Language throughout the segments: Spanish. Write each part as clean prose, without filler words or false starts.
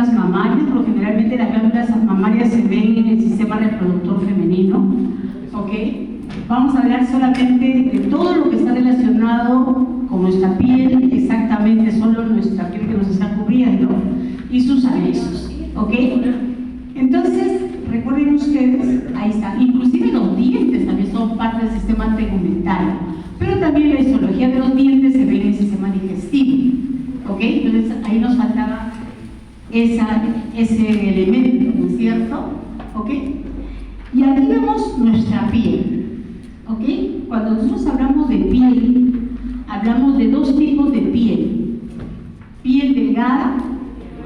glándulas mamarias, pero generalmente las glándulas mamarias se ven en el sistema reproductor femenino, ¿ok? Vamos a hablar solamente de todo lo que está relacionado con nuestra piel, exactamente solo nuestra piel que nos está cubriendo y sus anexos, ¿ok? Entonces, recuerden ustedes, ahí está, inclusive los dientes también son parte del sistema tegumentario, pero también la histología de los dientes se ve en el sistema digestivo, ¿ok? Entonces ahí nos faltaba ese elemento, ¿no es cierto? ¿Ok? Y aquí vemos nuestra piel, ¿ok? Cuando nosotros hablamos de piel, hablamos de dos tipos de piel: piel delgada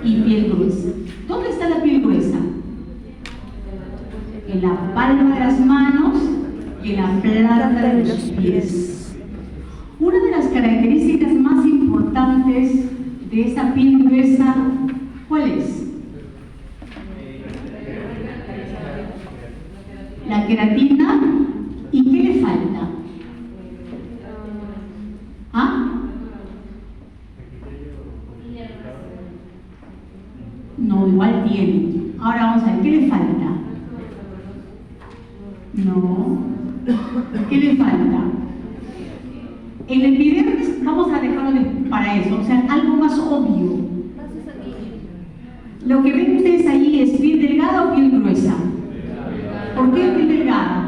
y piel gruesa. ¿Dónde está la piel gruesa? En la palma de las manos y en la planta de los pies. Una de las características más importantes de esa piel gruesa, ¿cuál es? La queratina. ¿Y qué le falta? ¿Ah? No, igual tiene. Ahora vamos a ver, ¿qué le falta? No. ¿Qué le falta? El epidermis, vamos a dejarlo para eso, o sea, algo más obvio. Lo que ven ustedes ahí es piel delgada o piel gruesa. ¿Por qué piel delgada?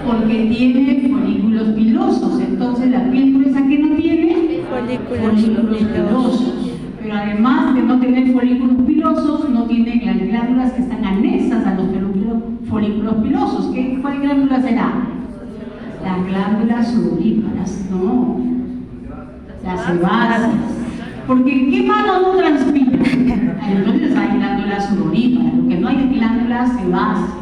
Porque tiene folículos pilosos. Entonces la piel gruesa, ¿qué no tiene? Folículos pilosos. Pero además de no tener folículos pilosos, no tiene las glándulas que están anexas a los folículos pilosos. ¿Cuál glándula será? Las glándulas sudoríparas, no. Las sebáceas. Porque ¿qué mano no transpira? Entonces hay glándulas sudoríparas, lo que no hay es glándulas sebáceas.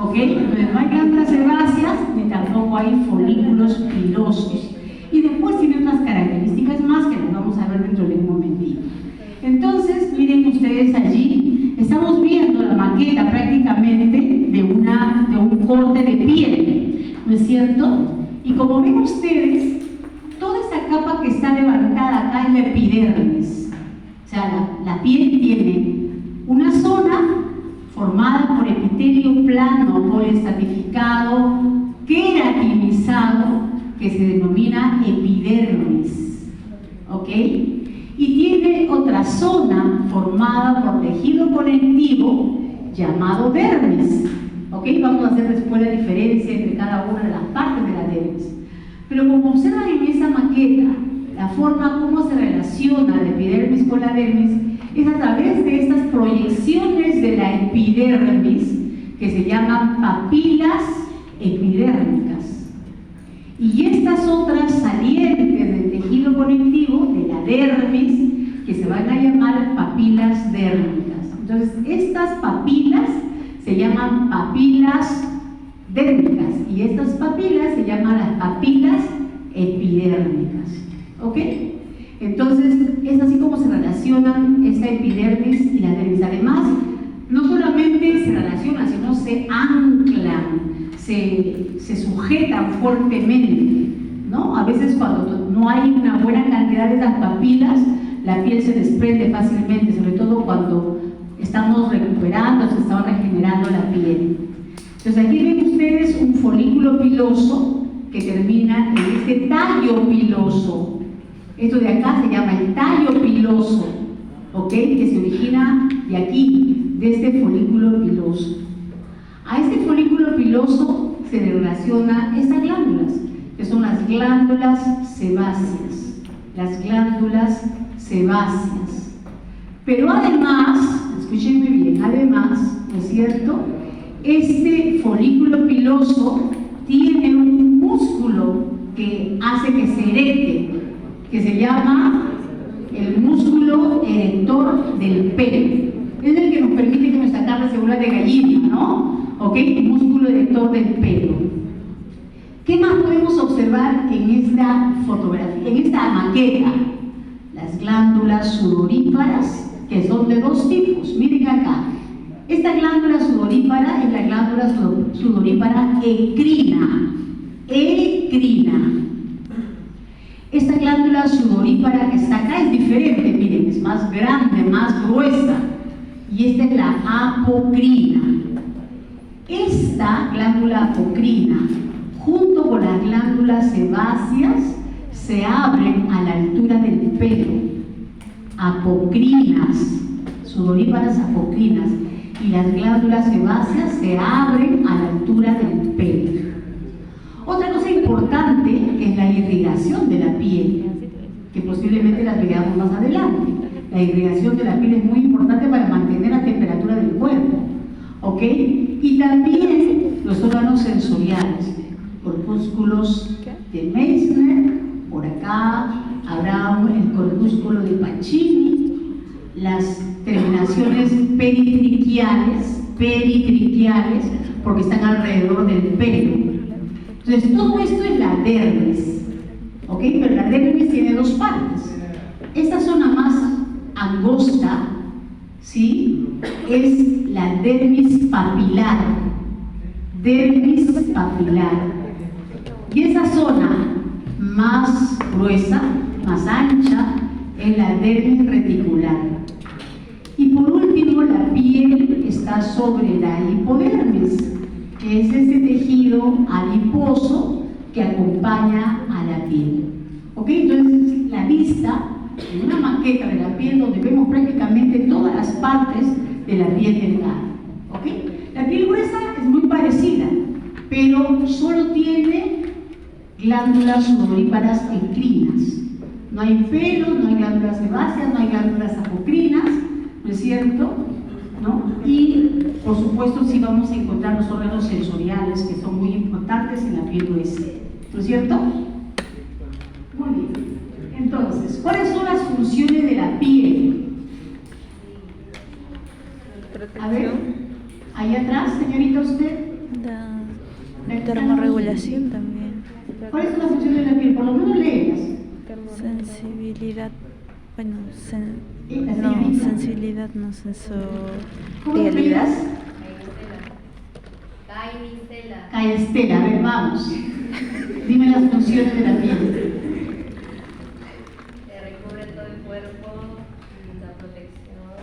¿Ok? Entonces no hay glándulas sebáceas ni tampoco hay folículos pilosos. Y después tiene otras características más que las vamos a ver dentro de un momentito. Entonces, miren ustedes allí, estamos viendo la maqueta prácticamente de un corte de piel, ¿no es cierto? Y como ven ustedes, toda esa capa que está levantada acá es la epidermis. O sea, la piel tiene una zona formada por epitelio plano, poliestratificado, queratinizado, que se denomina epidermis, ¿ok? Y tiene otra zona formada por tejido conectivo llamado dermis, ¿ok? Vamos a hacer después la diferencia entre cada una de las partes de la dermis. Pero como observan en esa maqueta, la forma como se relaciona la epidermis con la dermis es a través de estas proyecciones de la epidermis que se llaman papilas epidérmicas. Y estas otras salientes del tejido conectivo de la dermis que se van a llamar papilas dérmicas. Entonces, estas papilas se llaman papilas dérmicas y estas papilas se llaman las papilas epidérmicas. ¿Ok? Entonces, es así como se relacionan esta epidermis y la dermis. Además, no solamente se relacionan, sino se anclan, se sujetan fuertemente, ¿no? A veces cuando no hay una buena cantidad de las papilas, la piel se desprende fácilmente, sobre todo cuando estamos recuperando, se está regenerando la piel. Entonces aquí ven ustedes un folículo piloso que termina en este tallo piloso. Esto de acá se llama el tallo piloso, ¿ok? Que se origina de aquí, de este folículo piloso. A este folículo piloso se le relaciona estas glándulas, que son las glándulas sebáceas. Las glándulas sebáceas. Pero además, escúchenme bien, además, ¿no es cierto? Este folículo piloso tiene un músculo que hace que se erecte, que se llama el músculo erector del pelo. Es el que nos permite que nuestra carne se vuelva de gallina, ¿no? ¿Ok? El músculo erector del pelo. ¿Qué más podemos observar en esta fotografía, en esta maqueta? Las glándulas sudoríparas, que son de dos tipos. Miren acá. Esta glándula sudorípara es la glándula sudorípara ecrina. Ecrina. Esta glándula sudorípara que está acá es diferente, miren, es más grande, más gruesa. Y esta es la apocrina. Esta glándula apocrina, junto con las glándulas sebáceas, se abren a la altura del pelo. Apocrinas, sudoríparas apocrinas, y las glándulas sebáceas se abren a la altura del pelo. Otra cosa importante es la irrigación de la piel, que posiblemente la veamos más adelante. La irrigación de la piel es muy importante para mantener la temperatura del cuerpo, ¿ok? Y también los órganos sensoriales, corpúsculos de Meissner, por acá habrá el corpúsculo de Pacini, las terminaciones peritriquiales, porque están alrededor del pelo. Entonces, todo esto es la dermis, ¿ok? Pero la dermis tiene dos partes. Esta zona más angosta, ¿sí? Es la dermis papilar. Dermis papilar. Y esa zona más gruesa, más ancha, es la dermis reticular. Y por último, la piel está sobre la hipodermis, que es ese tejido adiposo que acompaña a la piel. ¿Ok? Entonces, la vista, en una maqueta de la piel donde vemos prácticamente todas las partes de la piel delgada. ¿Ok? La piel gruesa es muy parecida, pero solo tiene glándulas sudoríparas encrinas. No hay pelo, no hay glándulas sebáceas, no hay glándulas apocrinas, ¿no es cierto? ¿No? Y por supuesto sí vamos a encontrar los órganos sensoriales que son muy importantes en la piel gruesa, ¿no es cierto? Muy bien. Entonces, ¿cuáles son las funciones de la piel? A ver, ahí atrás, señorita, usted. La termorregulación también. ¿Cuáles son las funciones de la piel? Por lo menos léelas. Sensibilidad, bueno, señorita. sensibilidad, no ¿Cómo te sensorialidad. llamas? Caestela, a ver, vamos. Dime las funciones de la piel. Recubre todo el cuerpo, da protección,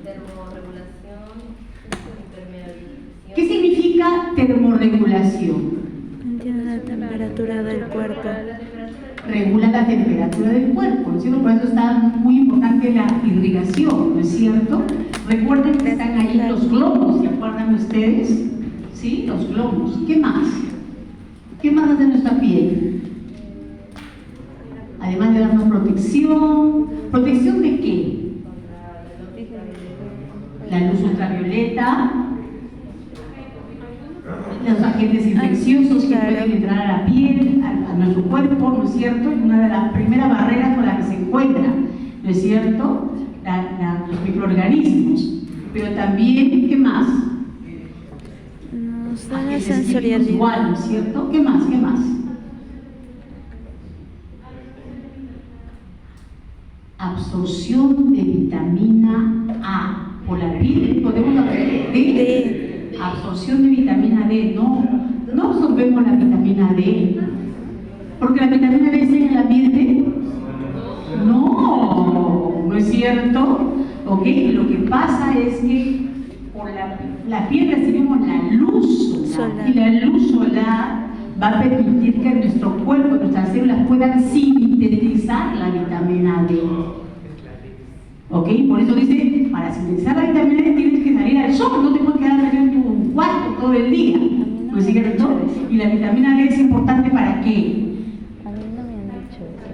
termorregulación, impermeabilización. ¿Qué significa termorregulación? Mantiene la temperatura del cuerpo. Regula la temperatura del cuerpo, ¿no es cierto? Por eso está muy importante la irrigación, ¿no es cierto? Recuerden que están ahí los globos, ¿se acuerdan ustedes? ¿Sí? Los globos. ¿Qué más? ¿Qué más hace nuestra piel? Además de darnos protección. ¿Protección de qué? La luz ultravioleta, los agentes infecciosos que pueden entrar a la piel, a nuestro cuerpo, ¿no es cierto? Y una de las primeras barreras con las que se encuentra, ¿no es cierto? Los microorganismos. Pero también, ¿qué más? Nos da la Agentes sensorialidad. igual, ¿no es cierto? ¿Qué más? ¿Qué más? Absorción de vitamina A. Por la piel podemos hablar de absorción de vitamina D. No absorbemos la vitamina D, porque la vitamina D está en el ambiente. No es cierto. ¿Ok? Lo que pasa es que por la piel recibimos la luz solar, y la luz solar va a permitir que nuestro cuerpo, nuestras células puedan sintetizar la vitamina D. ¿Ok? Por eso dice, para sintetizar la vitamina D tienes que salir al sol, no te puedes quedar en tu cuarto todo el día, ¿no es cierto? Y la vitamina D es importante ¿para qué?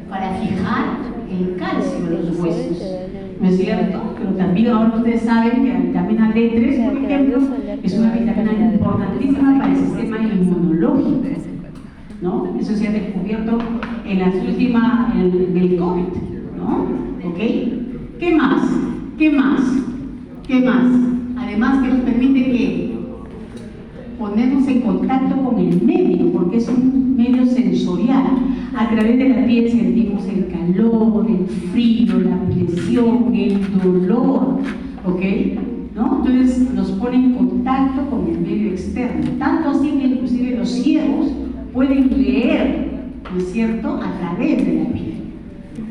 Para fijar el calcio en los huesos, ¿no es cierto? Pero también ahora ustedes saben que la vitamina D3, por ejemplo, es una vitamina importantísima para el sistema inmunológico, ¿no? Eso se ha descubierto en las últimas, en el COVID, ¿no? ¿Ok? ¿Qué más? ¿Qué más? ¿Qué más? Además que nos permite que ponernos en contacto con el medio, porque es un medio sensorial. A través de la piel sentimos el calor, el frío, la presión, el dolor, ¿ok? ¿No? Entonces nos pone en contacto con el medio externo. Tanto así que inclusive los ciegos pueden leer ¿no es cierto?, a través de la piel.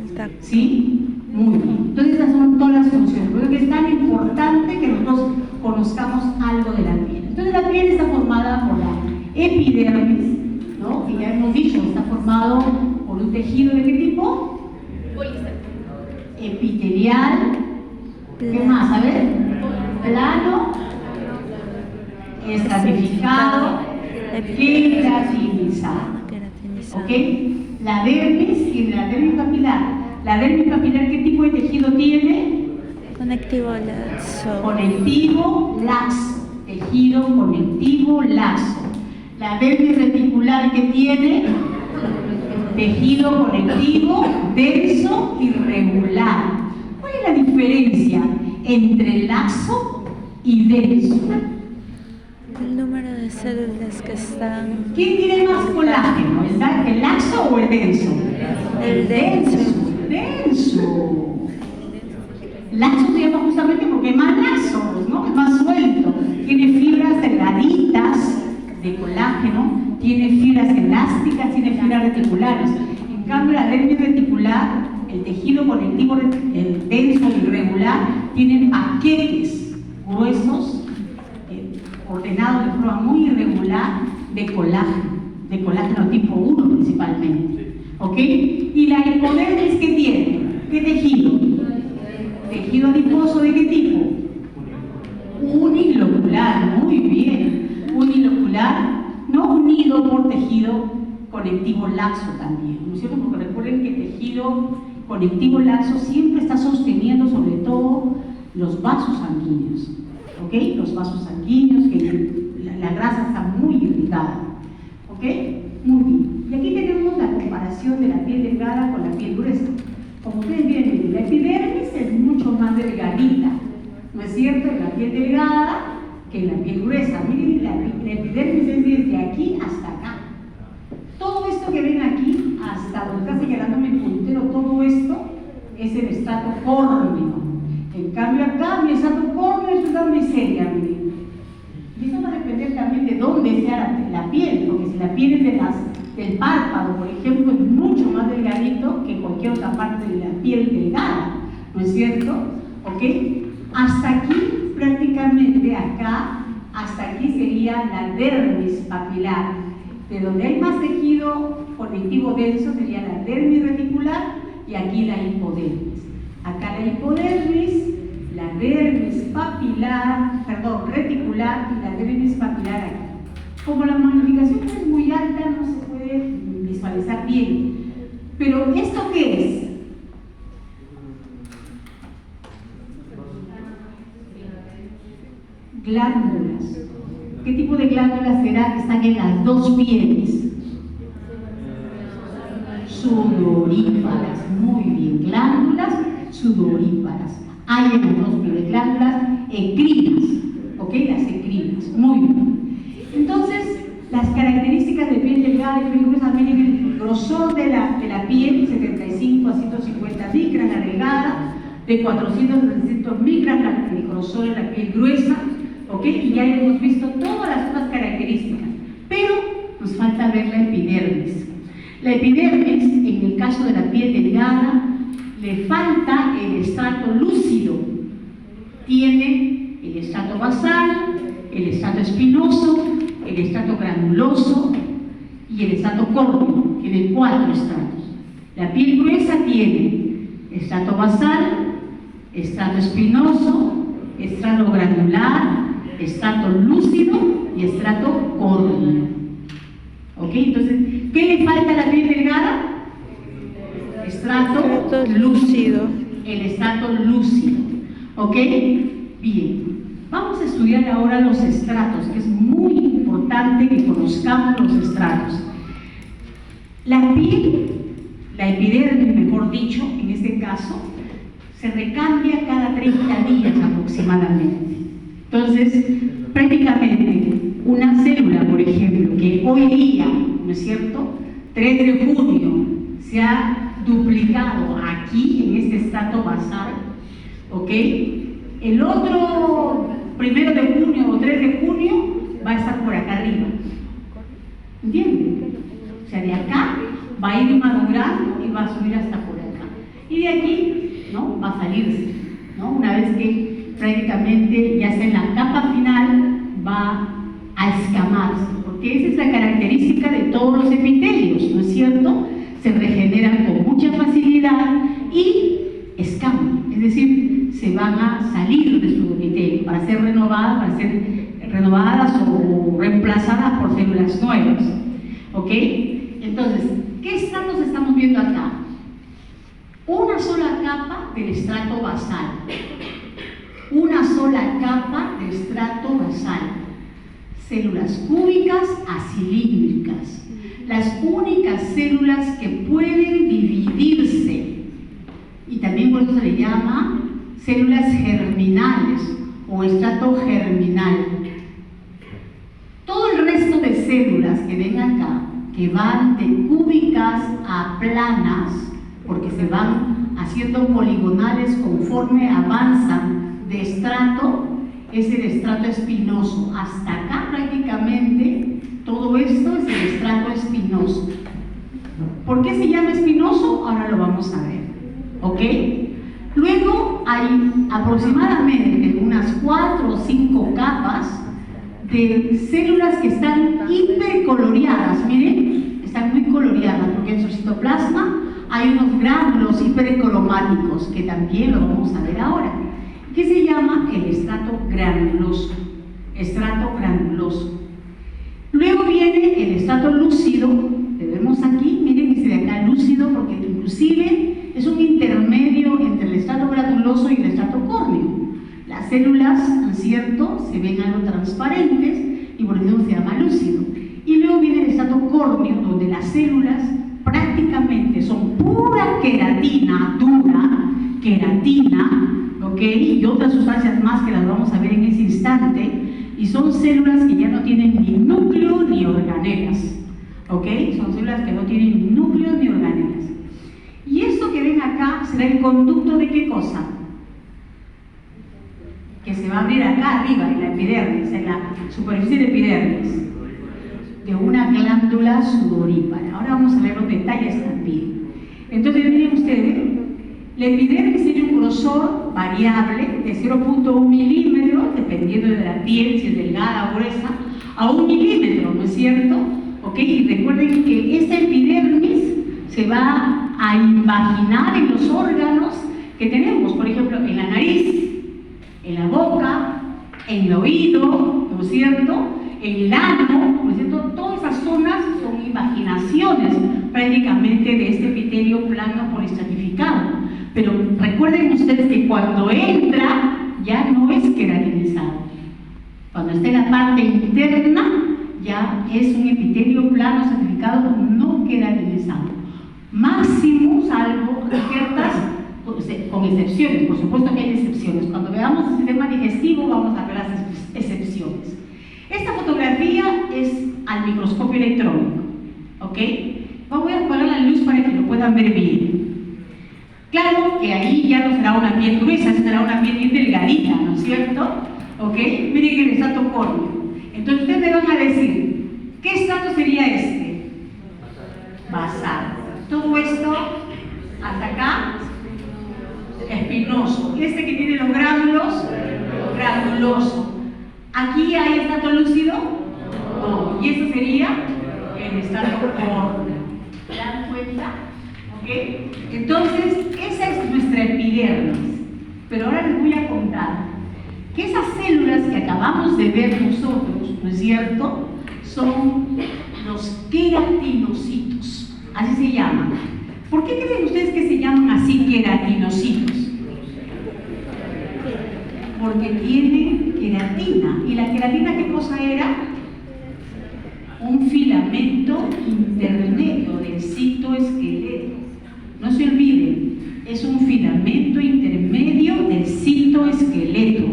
El tacto. ¿Sí? Muy bien. Entonces esas son todas las funciones. Por eso que es tan importante que nosotros conozcamos algo de la piel. Entonces la piel está formada por la epidermis, ¿no?, que ya hemos dicho, está formado por un tejido ¿de qué tipo? Epitelial. ¿Qué más? A ver. Plano, estratificado, queratinizado. ¿Ok? La dermis tiene la dermis papilar. ¿La dermis papilar qué tipo de tejido tiene? Conectivo laxo. Conectivo laxo. Tejido conectivo laxo. La dermis reticular que tiene tejido conectivo denso y regular. ¿Cuál es la diferencia entre laxo y denso? El número de células que están. ¿Quién tiene más colágeno? ¿El laxo o el denso? El denso. Denso. Laxo se llama justamente porque es más laxo, ¿no? Es más suelto. Tiene fibras delgaditas de colágeno, tiene fibras elásticas, tiene fibras reticulares. En cambio, la dermis reticular, el tejido conectivo el denso y irregular, tiene paquetes gruesos, ordenados de forma muy irregular, de colágeno tipo 1 principalmente. ¿Ok? ¿Y la hipodermis qué tiene? ¿Qué tejido? ¿Tejido adiposo de qué tipo? Unilocular, muy bien. Unilocular, no unido por tejido conectivo laxo también, ¿no es cierto? Porque recuerden que el tejido conectivo laxo siempre está sosteniendo sobre todo los vasos sanguíneos, ¿ok? Los vasos sanguíneos, que la grasa está muy irritada, ¿ok? Muy bien. Y aquí tenemos la comparación de la piel delgada con la piel gruesa. Como ustedes ven, la epidermis es mucho más delgadita, ¿no es cierto?, en la piel delgada que en la piel gruesa. Miren, la epidermis es desde aquí hasta acá. Todo esto que ven aquí, hasta donde está señalándome el puntero, todo esto es el estrato córneo. En cambio acá, mi estrato córneo es una miseria, miren. Y eso va a depender también de dónde sea la piel, porque si la piel es del párpado, por ejemplo, es mucho más delgadito que cualquier otra parte de la piel delgada, ¿no es cierto? ¿Ok? Hasta aquí, prácticamente acá, hasta aquí sería la dermis papilar. De donde hay más tejido conectivo denso sería la dermis reticular y aquí la hipodermis. Acá la hipodermis, la dermis papilar, perdón, reticular y la dermis papilar aquí. Como la magnificación es muy alta, no se puede visualizar bien. Pero ¿esto qué es? Glándulas. ¿Qué tipo de glándulas será que están en las dos pieles? Sudoríparas. Muy bien. Glándulas sudoríparas. Hay en las dos pieles glándulas encrinas. ¿Ok? Las encrinas. Muy bien. Entonces, las características de piel delgada y piel gruesa, miren el grosor de la piel, 75 a 150 micras la delgada, de 400 a 300 micras el grosor de la piel gruesa, ¿ok? Y ya hemos visto todas las otras características, pero nos falta ver la epidermis. La epidermis, en el caso de la piel delgada, le falta el estrato lúcido. Tiene el estrato basal, el estrato espinoso, el estrato granuloso y el estrato córneo. Tiene 4 estratos. La piel gruesa tiene estrato basal, estrato espinoso, estrato granular, estrato lúcido y estrato córneo. ¿Ok? Entonces, ¿qué le falta a la piel delgada? Estrato lúcido. El estrato lúcido. ¿Ok? Bien. Vamos a estudiar ahora los estratos, que es muy importante que conozcamos los estratos. La piel, la epidermis, mejor dicho, en este caso, se recambia cada 30 días aproximadamente. Entonces, prácticamente una célula, por ejemplo, que hoy día, ¿no es cierto?, 3 de junio, se ha duplicado aquí, en este estrato basal, ¿ok? El otro 1 de junio o 3 de junio va a estar por acá arriba. ¿Entienden? O sea, de acá va a ir madurando y va a subir hasta por acá. Y de aquí, ¿no?, va a salirse, ¿no? Una vez que prácticamente ya está en la capa final, va a escamarse, porque esa es la característica de todos los epitelios, ¿no es cierto? Se regeneran con mucha facilidad y escaman, es decir, se van a salir de su epitelio para ser renovadas o reemplazadas por células nuevas, ¿ok? Entonces, ¿qué estratos estamos viendo acá? Una sola capa del estrato basal, una sola capa del estrato basal, células cúbicas a cilíndricas, las únicas células que pueden dividirse, y también por eso se le llama células germinales o estrato germinal. Todo el resto de células que ven acá, que van de cúbicas a planas, porque se van haciendo poligonales conforme avanzan de estrato, es el estrato espinoso. Hasta acá prácticamente todo esto es el estrato espinoso. ¿Por qué se llama espinoso? Ahora lo vamos a ver, ¿ok? Luego hay aproximadamente unas 4 o 5 capas de células que están hipercoloreadas. Miren, están muy coloreadas porque en su citoplasma hay unos gránulos hipercromáticos que también lo vamos a ver ahora, que se llama el estrato granuloso. Estrato granuloso. Luego viene el estrato lúcido, que vemos aquí, miren, dice de acá lúcido porque inclusive es un intermedio entre el estrato granuloso y el estrato córneo. Las células, ¿no es cierto?, se ven algo transparentes y por eso se llama lúcido. Y luego viene el estrato córneo, donde las células prácticamente son pura queratina dura, queratina, ¿ok? Y otras sustancias más que las vamos a ver en ese instante, y son células que ya no tienen ni núcleo ni organelas, ¿ok? Son células que no tienen ni núcleo ni organelas. Y esto que ven acá será el conducto de ¿qué cosa? Que se va a abrir acá arriba, en la epidermis, en la superficie de epidermis, de una glándula sudorípara. Ahora vamos a ver los detalles también. Entonces, miren ustedes, la epidermis tiene un grosor variable de 0.1 milímetro, dependiendo de la piel, si es delgada o gruesa, a 1 milímetro, ¿no es cierto? ¿Ok? Y recuerden que esta epidermis se va a imaginar en los órganos que tenemos, por ejemplo, en la nariz, en la boca, en el oído, ¿no es cierto?, en el ano, ¿no es cierto? Todas esas zonas son imaginaciones prácticamente de este epitelio plano poliestratificado. Pero recuerden ustedes que cuando entra ya no es queratinizado. Cuando está en la parte interna ya es un epitelio plano estratificado no queratinizado. Máximo, salvo ciertas, con excepciones, por supuesto que hay excepciones. Cuando veamos el sistema digestivo vamos a ver las excepciones. Esta fotografía es al microscopio electrónico, ¿ok? Voy a apagar la luz para que lo puedan ver bien. Claro que ahí ya no será una piel gruesa, será una piel bien delgadita, ¿no es cierto? ¿Ok? Miren el estrato córneo. Entonces ustedes me van a decir, ¿qué estrato sería este? Basal. Todo esto, hasta acá, espinoso. Este que tiene los gránulos, granuloso. ¿Aquí hay estrato lúcido? No. Y esto sería el estrato córneo. ¿Se dan cuenta? ¿Ok? Entonces, esa es nuestra epidermis. Pero ahora les voy a contar que esas células que acabamos de ver nosotros, ¿no es cierto?, son los queratinocitos. Así se llaman. ¿Por qué creen ustedes que se llaman así queratinocitos? Porque tienen queratina. ¿Y la queratina qué cosa era? Un filamento intermedio del citoesqueleto. No se olviden, es un filamento intermedio del citoesqueleto.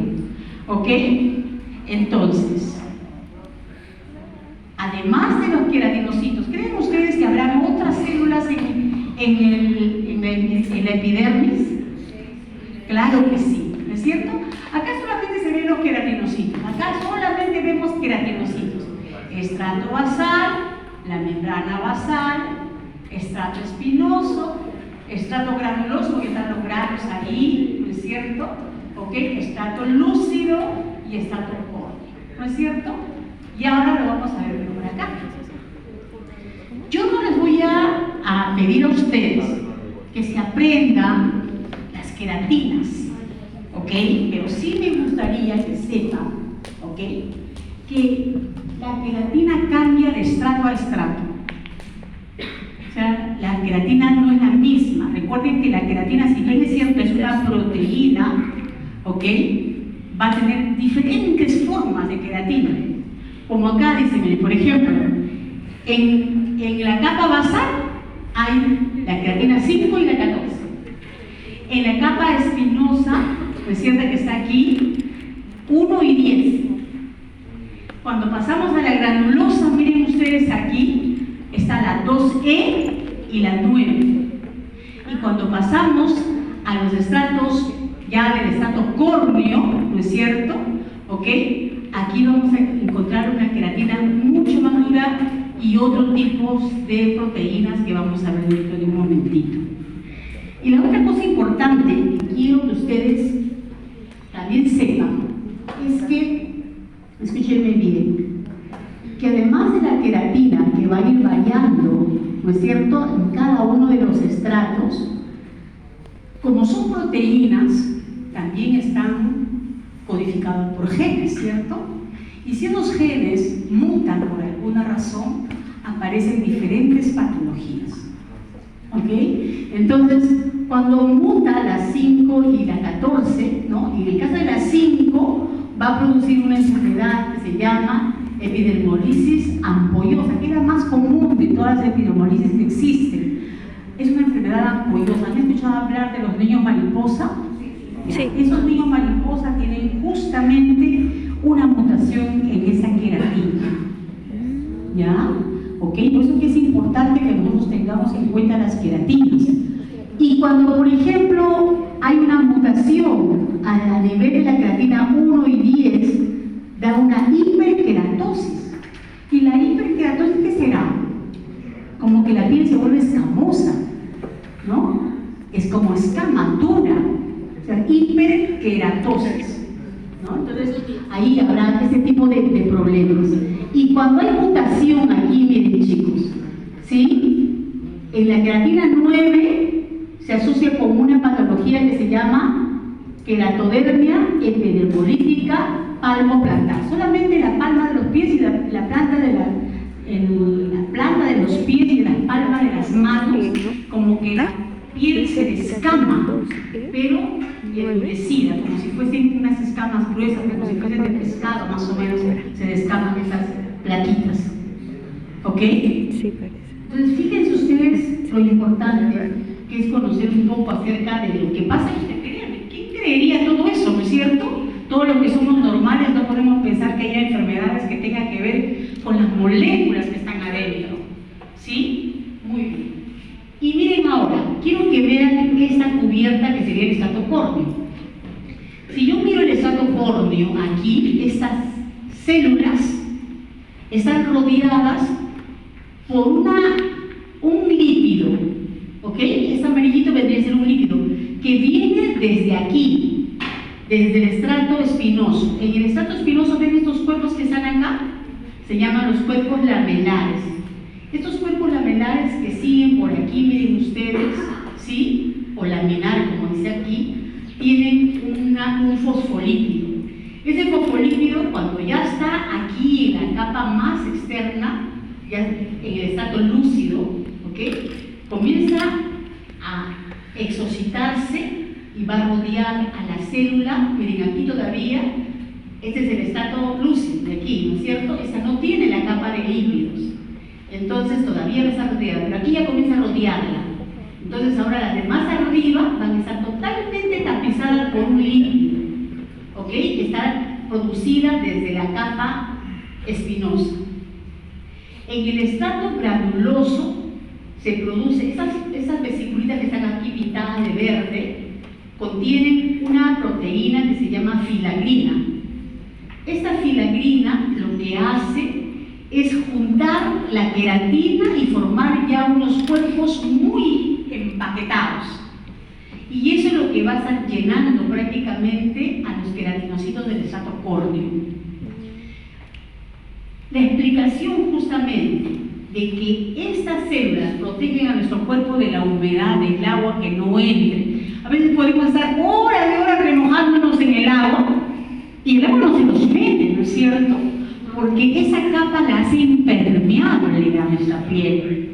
¿Ok? Entonces, además de los queratinocitos, ¿creen ustedes que habrá otras células en la epidermis? Claro que sí, ¿no es cierto? Acá solamente se ven los queratinocitos, acá solamente vemos queratinocitos. Estrato basal, la membrana basal, estrato espinoso, estrato granuloso, que están los granos ahí, ¿no es cierto? ¿Ok? Estrato lúcido y estrato córneo, ¿no es cierto? Y ahora lo vamos a ver por acá. Yo no les voy a pedir a ustedes que se aprendan las queratinas, ¿ok? Pero sí me gustaría que sepan, ¿ok? Que la queratina cambia de estrato a estrato. O sea, la queratina no es la misma. Recuerden que la queratina, si bien es cierto, es una proteína, ¿ok? Va a tener diferentes formas de queratina. Como acá dice, miren, por ejemplo, en la capa basal hay la queratina 5 y la 14. En la capa espinosa, pues cierto que está aquí, 1 y 10. Cuando pasamos a la granulosa, miren ustedes aquí, está la 2E y la 9. Y cuando pasamos a los estratos, ya del estrato córneo, ¿no es cierto? ¿Ok? Aquí vamos a encontrar una queratina mucho más dura y otros tipos de proteínas que vamos a ver dentro de un momentito. Y la otra cosa importante que quiero que ustedes también sepan es que, escúchenme bien, que además de la queratina que va a ir variando, ¿no es cierto?, en cada uno de los estratos, como son proteínas, también están codificados por genes, ¿cierto? Y si esos genes mutan por alguna razón, aparecen diferentes patologías. ¿Ok? Entonces, cuando muta la 5 y la 14, ¿no? En el caso de la 5, va a producir una enfermedad que se llama epidermolisis ampollosa, que es la más común de todas las epidermolisis que existen. Es una enfermedad ampollosa. ¿Han escuchado hablar de los niños mariposa? Sí. Esos niños mariposa tienen justamente una mutación en esa queratina. ¿Ya? ¿Ok? Por eso que es importante que nosotros tengamos en cuenta las queratinas. Y cuando, por ejemplo, hay una mutación a nivel de la queratina 1 y 10, da una hiperkeratosis. ¿Y la hiperkeratosis qué será? Como que la piel se vuelve escamosa, ¿no? Es como escamatura, o sea, hiperkeratosis, ¿no? Entonces, ahí habrá ese tipo de problemas. Y cuando hay mutación aquí, miren chicos, ¿sí? En la queratina 9 se asocia con una patología que se llama queratodermia epidermolítica palmoplantar. Solamente la palma de los pies y la planta de la planta de los pies y de las palmas de las manos, como que la piel se descama, pero endurecida, como si fuesen unas escamas gruesas, como si fuesen de pescado, más o menos se descaman esas plaquitas. ¿Ok? Sí, parece. Entonces, fíjense ustedes lo importante que es conocer un poco acerca de lo que pasa en esta queratina. ¿Quién creería todo eso, no es cierto? Todo lo que somos normales, no podemos pensar que haya enfermedades que tengan que ver con las moléculas que están adentro. ¿Sí? Muy bien. Y miren ahora, quiero que vean esta cubierta que sería el estrato córneo. Si yo miro el estrato córneo aquí, estas células están rodeadas por un lípido, ¿ok? Este amarillito vendría a ser un lípido que viene desde aquí, desde el estrato espinoso. En el estrato espinoso, ¿ven estos cuerpos que están acá? Se llaman los cuerpos lamelares. Estos cuerpos lamelares que siguen por aquí, miren ustedes, ¿sí? O laminar, como dice aquí, tienen un fosfolípido. Ese fosfolípido, cuando ya está aquí en la capa más externa, ya en el estrato lúcido, ¿ok? Comienza a exocitarse y va a rodear a la célula. Miren, aquí todavía, este es el estrato lúcido de aquí, ¿no es cierto? Esta no tiene la capa de lípidos, entonces todavía no está rodeada, pero aquí ya comienza a rodearla. Entonces ahora las de más arriba van a estar totalmente tapizadas por un lípido, ¿ok? Que está producida desde la capa espinosa. En el estrato granuloso se produce, esas vesiculitas que están aquí pintadas de verde, contienen una proteína que se llama filagrina. Esta filagrina lo que hace es juntar la queratina y formar ya unos cuerpos muy empaquetados. Y eso es lo que va a estar llenando prácticamente a los queratinocitos del estrato córneo. La explicación justamente de que estas células protegen a nuestro cuerpo de la humedad, del agua que no entre. A veces podemos estar horas y horas remojándonos en el agua y el agua no se nos mete, ¿no es cierto? Porque esa capa la hace impermeable a nuestra piel.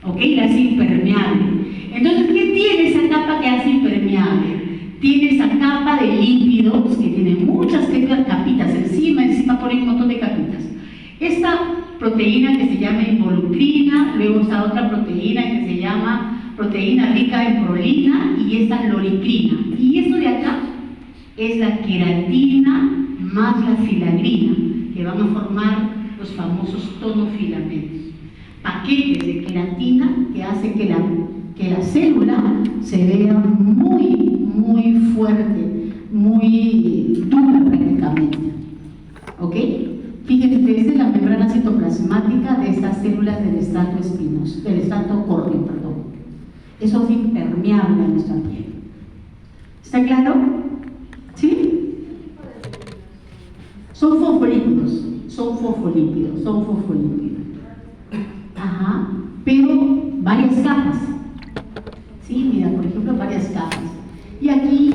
¿Ok? La hace impermeable. Entonces, ¿qué tiene esa capa que hace impermeable? Tiene esa capa de lípidos que tiene muchas capitas encima ponen un montón de capitas. Esta proteína que se llama involucrina, luego está otra proteína que se llama proteína rica en prolina y esta loricrina. Y esto de acá es la queratina más la filagrina, que van a formar los famosos tonofilamentos. Paquetes de queratina que hacen que la célula se vea muy fuerte, muy dura prácticamente. ¿Ok? Fíjense, esta es la membrana citoplasmática de estas células del estrato espinoso, del estrato córneo, perdón. Eso es impermeable a nuestra piel. ¿Está claro? ¿Sí? Son fosfolípidos. Ajá, pero varias capas. Sí, mira, por ejemplo, varias capas. Y aquí,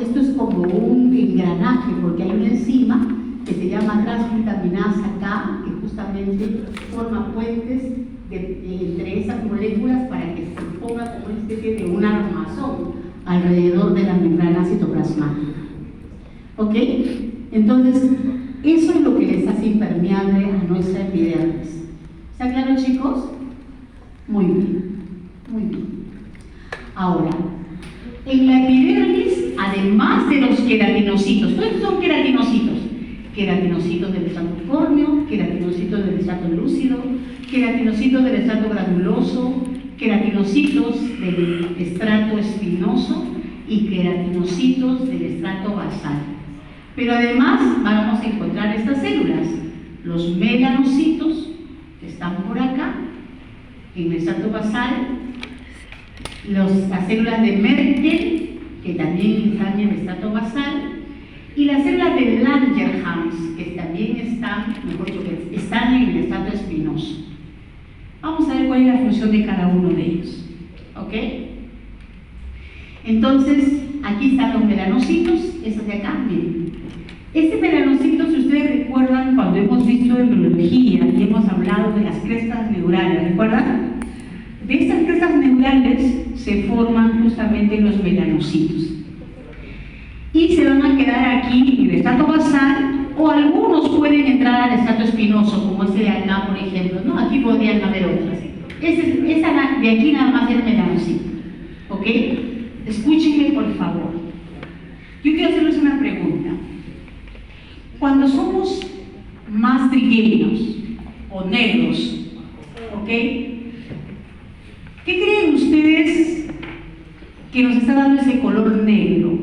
esto es como un engranaje, porque hay una enzima que se llama transglutaminasa K, que justamente forma puentes entre esas moléculas para que se ponga como una especie de un armazón alrededor de la membrana citoplasmática. ¿Ok? Entonces, eso es lo que les hace impermeable a nuestra epidermis. ¿Está claro, chicos? Muy bien, muy bien. Ahora, en la epidermis, además de los queratinocitos, ¿cuáles son queratinocitos? Queratinocitos del estrato córneo, queratinocitos del estrato lúcido, queratinocitos del estrato granuloso, queratinocitos del estrato espinoso y queratinocitos del estrato basal. Pero además vamos a encontrar estas células, los melanocitos, que están por acá, en el estrato basal, las células de Merkel, que también están en el estrato basal, y las células de Langerhans, que también están, mejor dicho, que están en el estrato espinoso. Vamos a ver cuál es la función de cada uno de ellos. ¿Ok? Entonces, aquí están los melanocitos, estos de acá, miren. Este melanocito, si ustedes recuerdan, cuando hemos visto embriología y hemos hablado de las crestas neurales, ¿recuerdan? De estas crestas neurales se forman justamente los melanocitos. Y se van a quedar aquí en el estrato basal, o algunos pueden entrar al estrato espinoso, como este de acá, por ejemplo, ¿no? Aquí podrían haber otras. Esa de aquí nada más es el melanocito. ¿Ok? Escúchenme, por favor. Yo quiero hacerles una pregunta. Cuando somos más trigueños o negros, ¿ok? ¿Qué creen ustedes que nos está dando ese color negro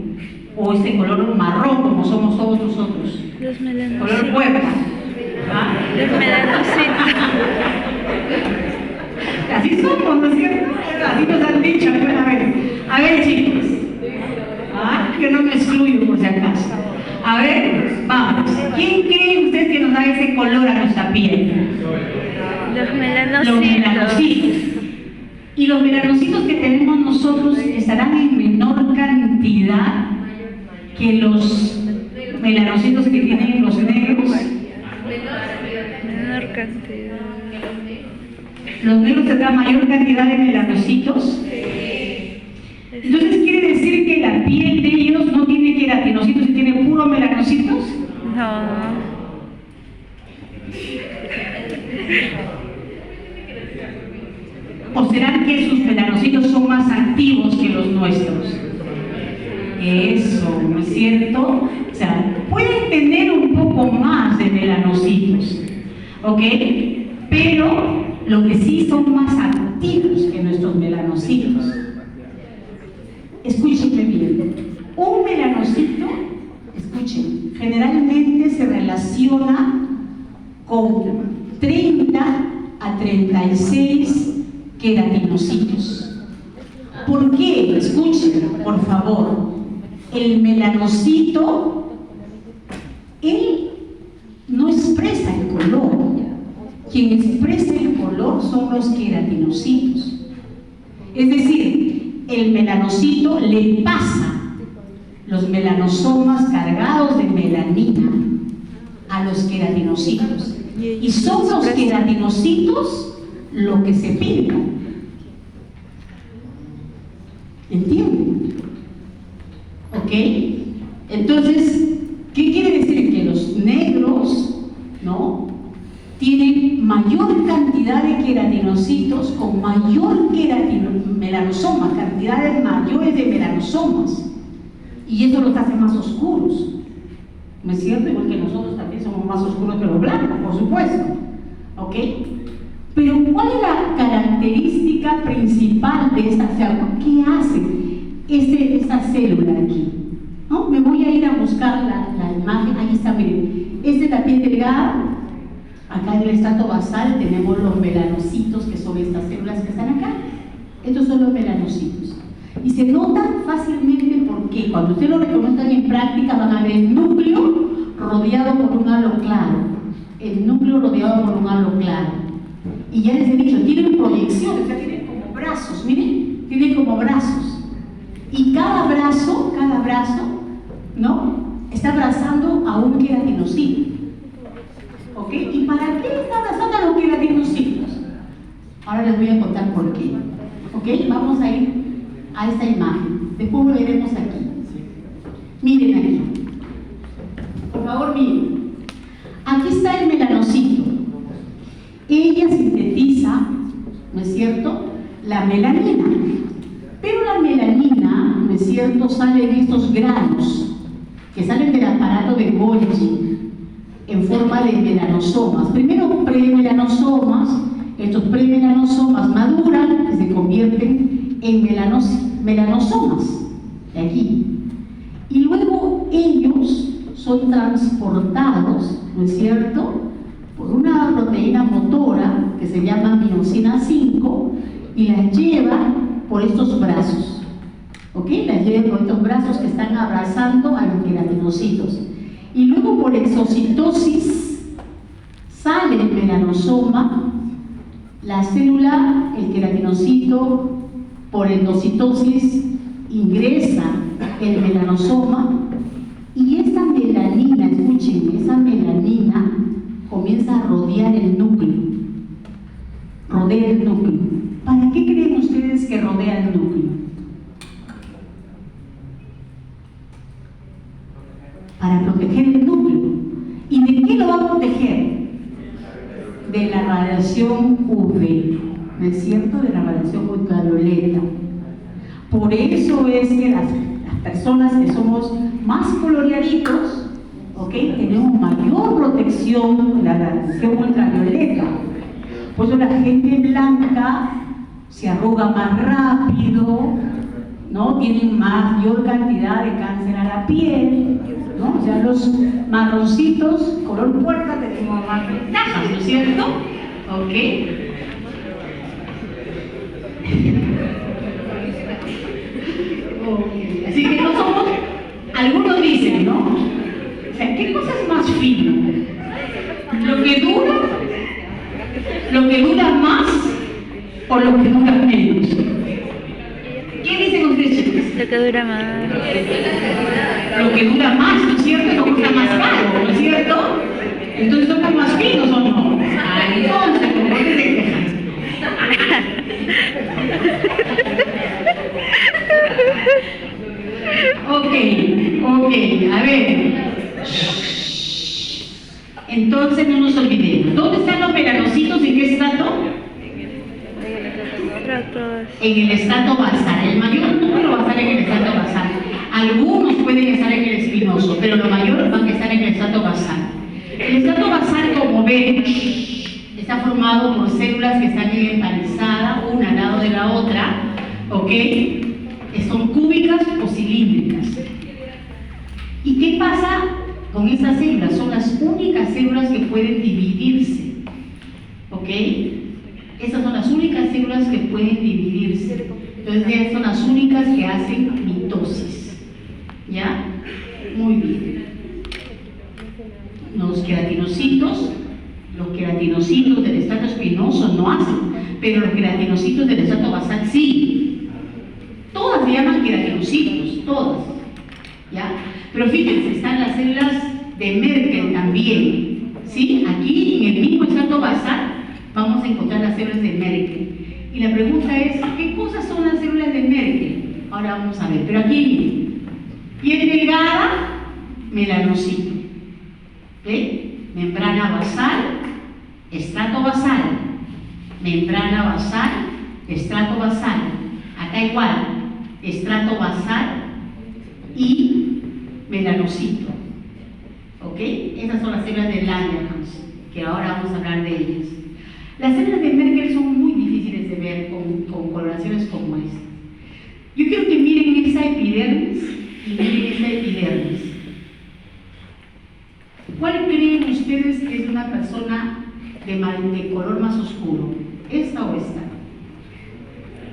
o ese color marrón como somos todos nosotros? Los melanocitos. Color puerta. ¿Ah? Los melanocitos. Así somos, ¿no es cierto? Así nos han dicho. A ver chicos. Yo no me excluyo por si acaso. A ver, vamos. ¿Quién cree usted que nos da ese color a nuestra piel? Los melanocitos. Los melanocitos. Y los melanocitos que tenemos nosotros estarán en menor cantidad que los melanocitos que tienen los negros. Menor cantidad. Los negros tendrán mayor cantidad de melanocitos. Entonces, ¿quiere decir que la piel de ellos no tiene queratinocitos y tiene puro melanocitos? No. ¿O será que sus melanocitos son más activos que los nuestros? Eso, ¿no es cierto? O sea, pueden tener un poco más de melanocitos, ¿ok? Pero lo que sí son más activos que nuestros melanocitos. Escúchenme bien. Un melanocito, escuchen, generalmente se relaciona 36 queratinocitos. ¿Por qué? Escuchen, por favor. El melanocito, él no expresa el color. Quien expresa el color son los queratinocitos. Es decir, el melanocito le pasa los melanosomas cargados de melanina a los queratinocitos. Y son los queratinocitos lo que se pintan. ¿Entienden? ¿Ok? Entonces, ¿qué quiere decir? Que los negros, ¿no?, tienen mayor cantidad de queratinocitos con mayor melanosomas, cantidades mayores de melanosomas. Y eso los hace más oscuros. ¿No es cierto? Igual que nosotros también somos más oscuros que los blancos, por supuesto. ¿Ok? Pero ¿cuál es la característica principal de esta célula? ¿Qué hace esta célula aquí? ¿No? Me voy a ir a buscar la imagen. Ahí está, miren. Esta es la piel delgada. Acá en el estrato basal tenemos los melanocitos, que son estas células que están acá. Estos son los melanocitos. Y se notan fácilmente porque cuando ustedes lo reconozcan en práctica van a ver el núcleo rodeado por un halo claro. El núcleo rodeado por un halo claro. Y ya les he dicho, tienen proyecciones, o sea, tienen como brazos, miren, tienen como brazos. Y cada brazo, ¿no?, está abrazando a un queratinocito. ¿Ok? ¿Y para qué está abrazando a los queratinocitos? Ahora les voy a contar por qué. ¿Ok? Vamos a ir a esta imagen. Después lo veremos aquí. Miren aquí. Por favor, miren. Aquí está el melanocito. Ella sintetiza, ¿no es cierto?, la melanina. Pero la melanina, ¿no es cierto?, sale en estos granos que salen del aparato de Golgi en forma de melanosomas. Primero premelanosomas, estos premelanosomas maduran y se convierten en melanosomas, de aquí. Y luego ellos son transportados, ¿no es cierto?, por una proteína motora que se llama miosina 5 y las lleva por estos brazos. ¿Ok? Las lleva por estos brazos que están abrazando a los queratinocitos. Y luego por exocitosis sale el melanosoma, la célula, el queratinocito, por endocitosis ingresa el melanosoma y esa melanina, escuchen, esa melanina comienza a rodear el núcleo. Rodea el núcleo. ¿Para qué creen ustedes que rodea el núcleo? Para proteger el núcleo. ¿Y de qué lo va a proteger? De la radiación UV, ¿no es cierto? De la radiación ultravioleta. Por eso es que las personas que somos más coloreaditos, ¿ok?, tenemos mayor protección de la radiación ultravioleta. Por eso la gente blanca se arruga más rápido, ¿no?, tienen mayor cantidad de cáncer a la piel, ¿no? O sea, los marroncitos, color puerta, tenemos más ventajas, ¿no es cierto? ¿Ok? Así que no somos, algunos dicen, ¿no? O sea, ¿qué cosa es más fino? ¿Lo que dura más o lo que dura menos? ¿Qué dicen ustedes, chicos? Lo que dura más. Lo que dura más, ¿no es cierto? Lo que está más caro, ¿no es cierto? Entonces somos más finos o no. Entonces, ¿cómo te quejas? Ok, a ver. Entonces no nos olvidemos. ¿Dónde están los melanocitos? ¿En qué estrato? En el estrato basal. El mayor número va a estar en el estrato basal. Algunos pueden estar en el espinoso, pero lo mayor van a estar en el estrato basal. El estrato basal, como ven, está formado por células que están empanizadas una al lado de la otra, ¿ok? Son cúbicas o cilíndricas. ¿Y qué pasa con esas células? Son las únicas células que pueden dividirse, ¿ok? células que pueden dividirse. Entonces ya son las únicas que hacen mitosis. ¿Ya? Muy bien. Los queratinocitos del estrato espinoso no hacen, pero los queratinocitos del estrato basal sí. Todas se llaman queratinocitos, todas. ¿Ya? Pero fíjense, están las células de Merkel también. ¿Sí? Aquí en el mismo estrato basal vamos a encontrar las células de Merkel. Y la pregunta es, ¿qué cosas son las células de Merkel? Ahora vamos a ver, pero aquí, piel delgada, melanocito. ¿Ve? Membrana basal, estrato basal. Membrana basal, estrato basal. Acá igual, estrato basal y melanocito. ¿Ok? Esas son las células de Langerhans, que ahora vamos a hablar de ellas. Las células de Merkel son muy difíciles de ver con coloraciones como esta. Yo quiero que miren esa epidermis y miren esta epidermis. ¿Cuál creen ustedes que es una persona de color más oscuro? ¿Esta o esta?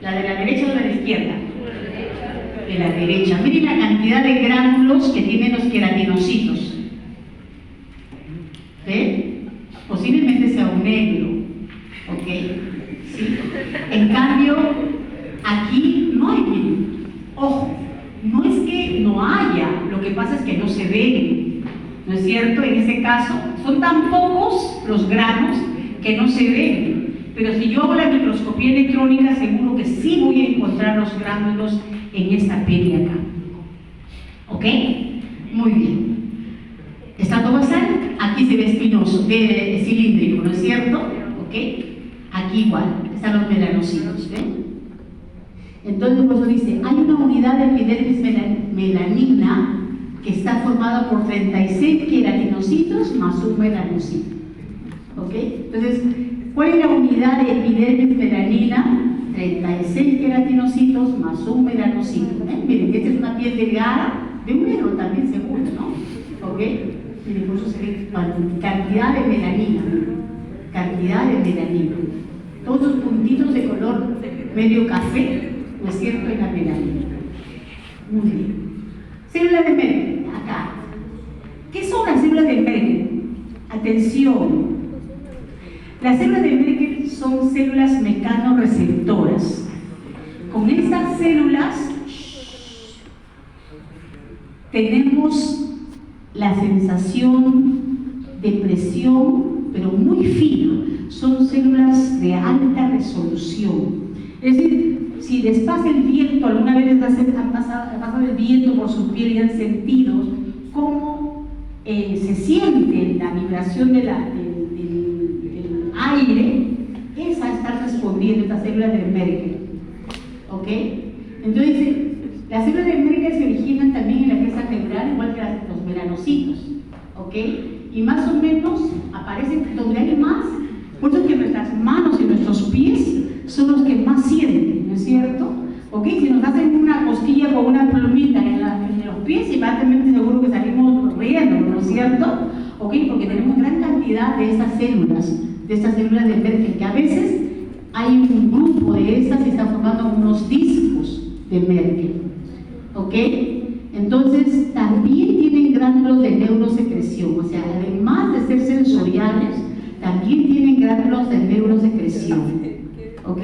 ¿La de la derecha o la de la izquierda? De la derecha. Miren la cantidad de gránulos que tienen los queratinocitos. ¿Ve? Posiblemente sea un negro. ¿Ok? ¿Sí? En cambio, aquí no hay. Ojo, no es que no haya, lo que pasa es que no se ven. ¿No es cierto? En ese caso, son tan pocos los granos que no se ven. Pero si yo hago la microscopía electrónica, seguro que sí voy a encontrar los gránulos en esta peli acá. ¿Ok? Muy bien. Estrato basal, aquí se ve espinoso, ve cilíndrico, ¿no es cierto? ¿Ok? Aquí igual, están los melanocitos, ¿ven? Entonces, por eso dice, hay una unidad de epidermis melanina que está formada por 36 queratinocitos más un melanocito. ¿Ok? Entonces, ¿cuál es la unidad de epidermis melanina? 36 queratinocitos más un melanocito. Miren, esta es una piel delgada, de un negro también seguro, ¿no? ¿Ok? Miren, por eso se ve cantidad de melanina. Cantidad de melanina. Todos los puntitos de color medio café, ¿no es cierto?, en la melanina. Muy bien. Células de Merkel, acá. ¿Qué son las células de Merkel? Atención. Las células de Merkel son células mecanorreceptoras. Con estas células tenemos la sensación de presión, pero muy fina. Son células de alta resolución. Es decir, si les pasa el viento, alguna vez les ha pasado el viento por su piel y han sentido cómo se siente la vibración del aire, esa está respondiendo esta célula de Merkel. ¿Ok? Entonces, las células de Merkel se originan también en la pieza neural, igual que los melanocitos. ¿Ok? Y más o menos aparecen donde hay más. Por eso que nuestras manos y nuestros pies son los que más sienten, ¿no es cierto? ¿Ok? Si nos hacen una cosquilla con una plumita en los pies, inmediatamente seguro que salimos riendo, ¿no es cierto? ¿Ok? Porque tenemos gran cantidad de estas células de Merkel, que a veces hay un grupo de estas que están formando unos discos de Merkel. ¿Ok? Entonces, también tienen gránulos de neurosecreción, o sea, además de ser sensoriales, también tienen gránulos de neurosecreción. ¿Ok?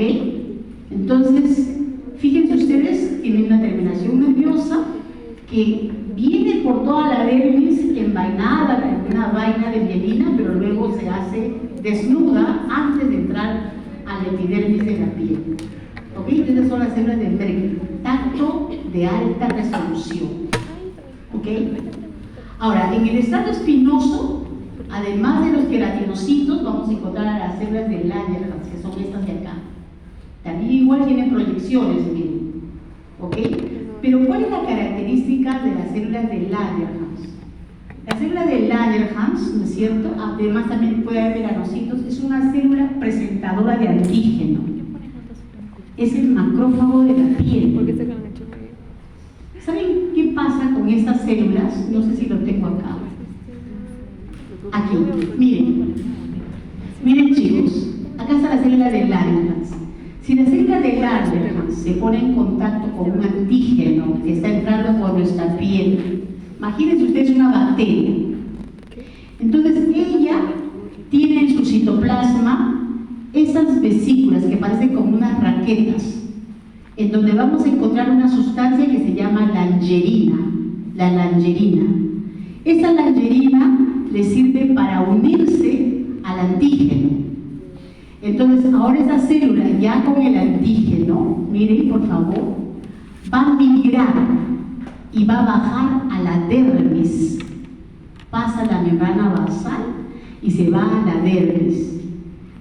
Entonces, fíjense ustedes, tienen una terminación nerviosa que viene por toda la dermis envainada con una vaina de mielina, pero luego se hace desnuda antes de entrar al epidermis de la piel. ¿Ok? Estas son las células de Merkel, tacto de alta resolución. ¿Ok? Ahora, en el estrato espinoso, además de los queratinocitos, vamos a encontrar a las células de Langerhans, que son estas de acá. También igual tienen proyecciones, miren. ¿Ok? Pero ¿cuál es la característica de las células de Langerhans? La célula de Langerhans, ¿no es cierto? Además también puede haber melanocitos, es una célula presentadora de antígeno. Es el macrófago de la piel. ¿Saben qué pasa con estas células? No sé si lo tengo acá. Aquí, miren. Miren chicos, acá está la célula de Langerhans. Si la célula de Langerhans se pone en contacto con un antígeno que está entrando por nuestra piel, imagínense ustedes una bacteria. Entonces ella tiene en su citoplasma esas vesículas que parecen como unas raquetas, en donde vamos a encontrar una sustancia que se llama langerina, la langerina. Esta langerina le sirve para unirse al antígeno. Entonces, ahora esa célula ya con el antígeno, miren por favor, va a migrar y va a bajar a la dermis. Pasa la membrana basal y se va a la dermis.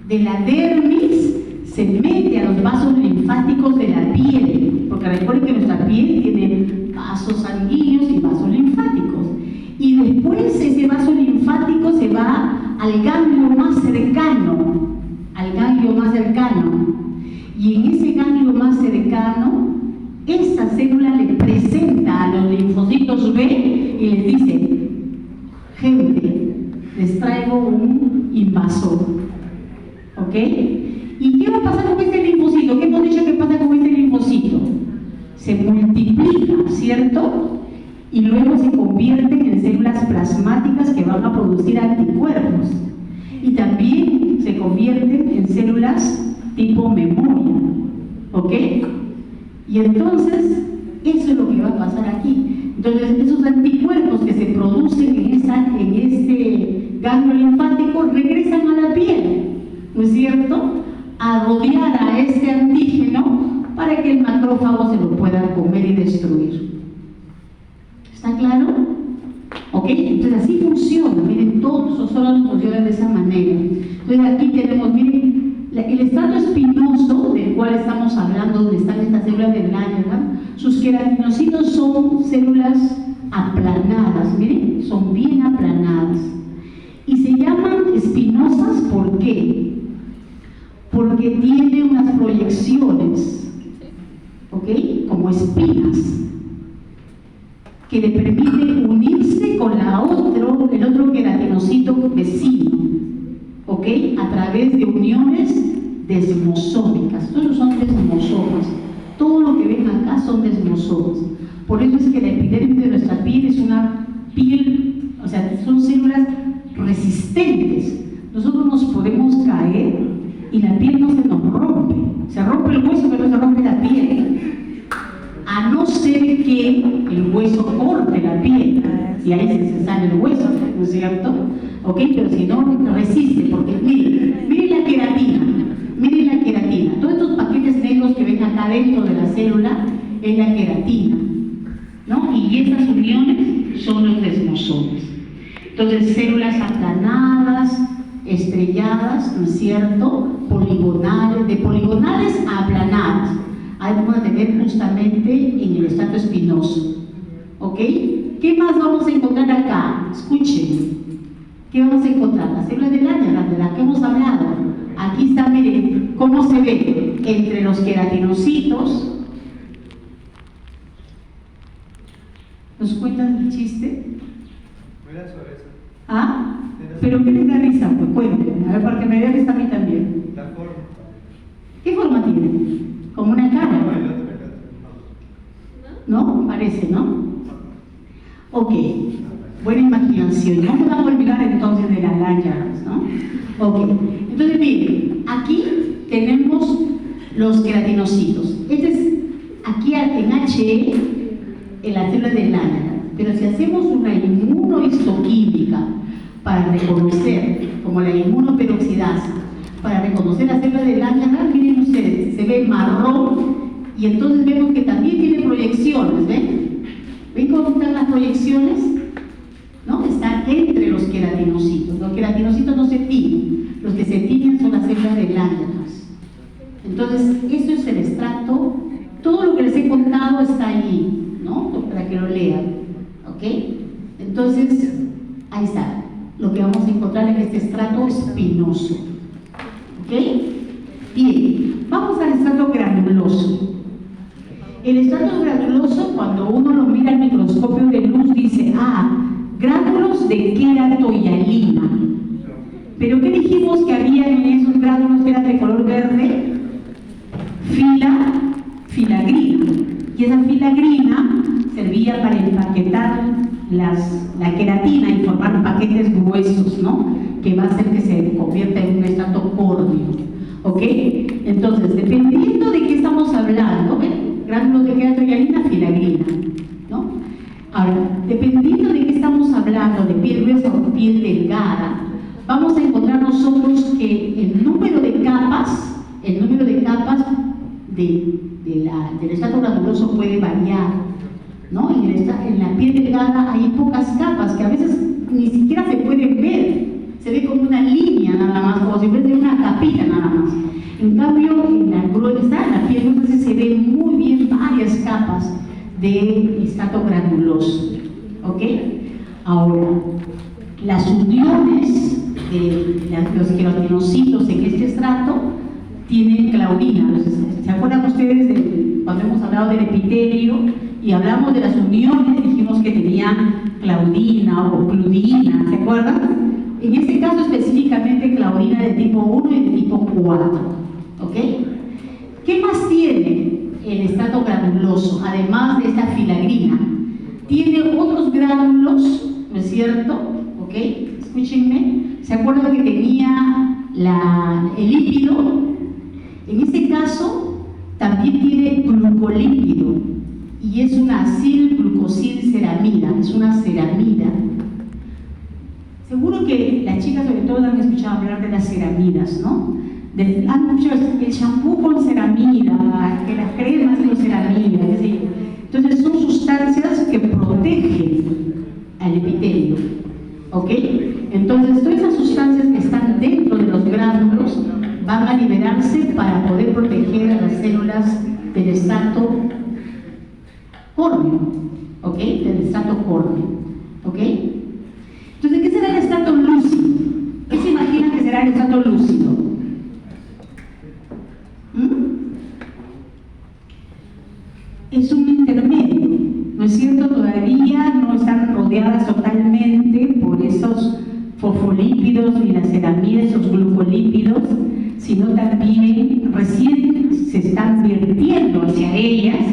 De la dermis se mete a los vasos linfáticos de la piel, porque recuerden que nuestra piel tiene vasos sanguíneos y vasos linfáticos. Y después ese vaso linfático se va al ganglio más cercano, y en ese ganglio más cercano, esta célula le presenta a los linfocitos B y les dice: gente, les traigo un invasor, ¿ok? ¿Y qué va a pasar con este linfocito? ¿Qué hemos dicho que pasa con este linfocito? Se multiplica, ¿cierto? Y luego se convierten en células plasmáticas que van a producir anticuerpos. Y también se convierten en células tipo memoria, ¿ok? Y entonces, eso es lo que va a pasar aquí. Entonces, esos anticuerpos que se producen en este ganglio linfático regresan a la piel, ¿no es cierto?, a rodear a este antígeno para que el macrófago se lo pueda comer y destruir. ¿Está claro? ¿Ok? Entonces así funciona, miren, todos los órganos funcionan de esa manera. Entonces aquí tenemos, miren, el estrato espinoso del cual estamos hablando, donde están estas células de Langerhans, sus queratinocitos son células aplanadas, miren, son bien aplanadas. Y se llaman espinosas, ¿por qué? Porque tiene unas proyecciones, ¿ok?, como espinas, que le permite unirse con el otro queratinocito vecino, ¿ok?, a través de uniones desmosómicas. Todos son desmosomas. Todo lo que ven acá son desmosomas. Por eso es que la epidermis de nuestra piel es una piel, o sea, son células resistentes. Nosotros nos podemos caer y la piel no se nos rompe. Se rompe el hueso, pero no se rompe la piel. A no ser que el hueso corte la piel y ahí se sale el hueso, ¿no es cierto? ¿Ok? Pero si no, resiste, porque miren la queratina, todos estos paquetes negros que ven acá dentro de la célula es la queratina, ¿no? Y esas uniones son los desmosomas. Entonces, células aplanadas, estrelladas, ¿no es cierto?, poligonales, de poligonales a aplanadas. Ahí vamos a tener justamente en el estrato espinoso, ¿ok? ¿Qué más vamos a encontrar acá? Escuchen, ¿qué vamos a encontrar? Las células de Langerhans, de las que hemos hablado. Aquí está, miren, cómo se ve entre los queratinocitos. ¿Nos cuentan el chiste? ¿Ah? ¿Pero qué les da risa? Pues cuenten, a ver, para que me vean esta a mí también. La forma. ¿Qué forma tiene? Como una cara. ¿No? Parece, ¿no? Ok, buena imaginación. No nos vamos a olvidar entonces de las Langerhans, ¿no? Ok, entonces miren, aquí tenemos los queratinocitos. Este es aquí en HE, en la célula de Langerhans. Pero si hacemos una inmunohistoquímica para reconocer, como la inmunoperoxidasa, para reconocer la célula de Langerhans, miren ustedes, se ve marrón y entonces vemos que también tiene proyecciones, ¿ven? ¿Ven cómo están las proyecciones? ¿No? Están entre los queratinocitos. Los queratinocitos no se tiñen, los que se tiñen son las células de Langerhans. Entonces, esto es el estrato, todo lo que les he contado está allí, ¿no? Para que lo lean, ¿ok? Entonces, ahí está, lo que vamos a encontrar en este estrato espinoso, ¿ok? Bien, vamos al estrato granuloso. El estrato granuloso, cuando uno lo mira al microscopio de luz, dice, gránulos de queratohialina. ¿Pero qué dijimos que había en esos gránulos que eran de color verde? filagrina. Y esa filagrina servía para empaquetar la queratina y formar paquetes gruesos, ¿no? Que va a hacer que se convierta en un estrato córneo. ¿Ok? Entonces, dependiendo de qué estamos hablando, gránulos de queratina, filagrina, ¿no? Ahora, dependiendo de qué estamos hablando, de piel gruesa o piel delgada, vamos a encontrar nosotros que el número de capas del estrato granuloso puede variar, ¿no? En la piel delgada hay pocas capas que a veces ni siquiera se pueden ver, se ve como una línea nada más, como si fuera una capita nada más. En cambio, en la piel gruesa se ven muy bien varias capas de estrato granuloso, ¿ok? Ahora, las uniones de los queratinocitos en este estrato tienen claudina. ¿Se acuerdan ustedes de cuando hemos hablado del epitelio y hablamos de las uniones? Dijimos que tenían claudina o cludina, ¿se acuerdan? En este caso específicamente claudina de tipo 1 y de tipo 4, ¿ok? ¿Qué más tiene el estrato granuloso, además de esta filagrina? Tiene otros gránulos, ¿no es cierto? ¿Ok? Escúchenme. ¿Se acuerdan que tenía el lípido? En este caso, también tiene glucolípido y es una acilglucosilceramida, es una ceramida. Seguro que las chicas sobre todo han escuchado hablar de las ceramidas, ¿no? Han escuchado el champú con ceramida, que las cremas con ceramida, es decir, entonces son sustancias que protegen al epitelio, ¿ok? Entonces todas esas sustancias que están dentro de los gránulos van a liberarse para poder proteger a las células del estrato córneo, ¿ok? Del estrato córneo, ¿ok? Entonces, ¿qué será el estrato lúcido? ¿Qué se imaginan que será el estrato lúcido? Es un intermedio, ¿no es cierto? Todavía no están rodeadas totalmente por esos fosfolípidos ni las ceramidas, esos glucolípidos, sino también recién se están vertiendo hacia ellas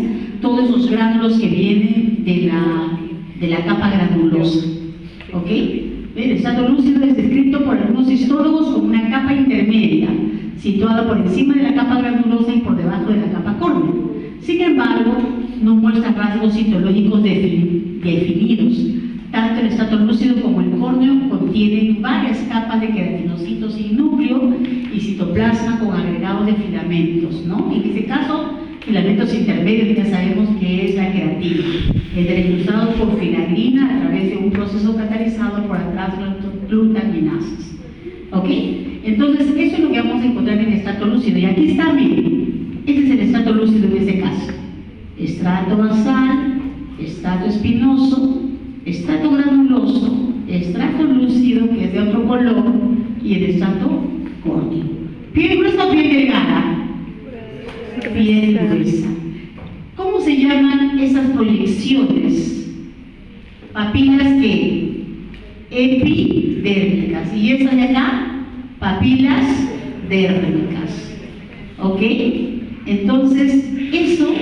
todos esos gránulos que vienen de la capa granulosa. ¿Ok? El estrato lúcido es descrito por algunos histólogos como una capa intermedia, situada por encima de la capa granulosa y por debajo de la capa córnea. Sin embargo, no muestra rasgos citológicos definidos. Tanto el estrato lúcido como el córneo contienen varias capas de queratinocitos sin núcleo y citoplasma con agregados de filamentos, ¿no? En este caso, filamentos intermedios, ya sabemos que es la queratina, entrecruzados por filagrina a través de un proceso catalizado por glutaminasas. ¿Ok? Entonces, eso es lo que vamos a encontrar en el estrato lúcido. Y aquí está, miren, este es el estrato lúcido en este caso. Estrato basal, estrato espinoso, estrato granuloso, estrato lúcido, que es de otro color, y el estrato córneo. ¿Piel gruesa o piel delgada? Piel gruesa. ¿Cómo se llaman esas proyecciones? Papilas que epidérmicas, y esas de acá, papilas dérmicas. ¿Ok? Entonces, eso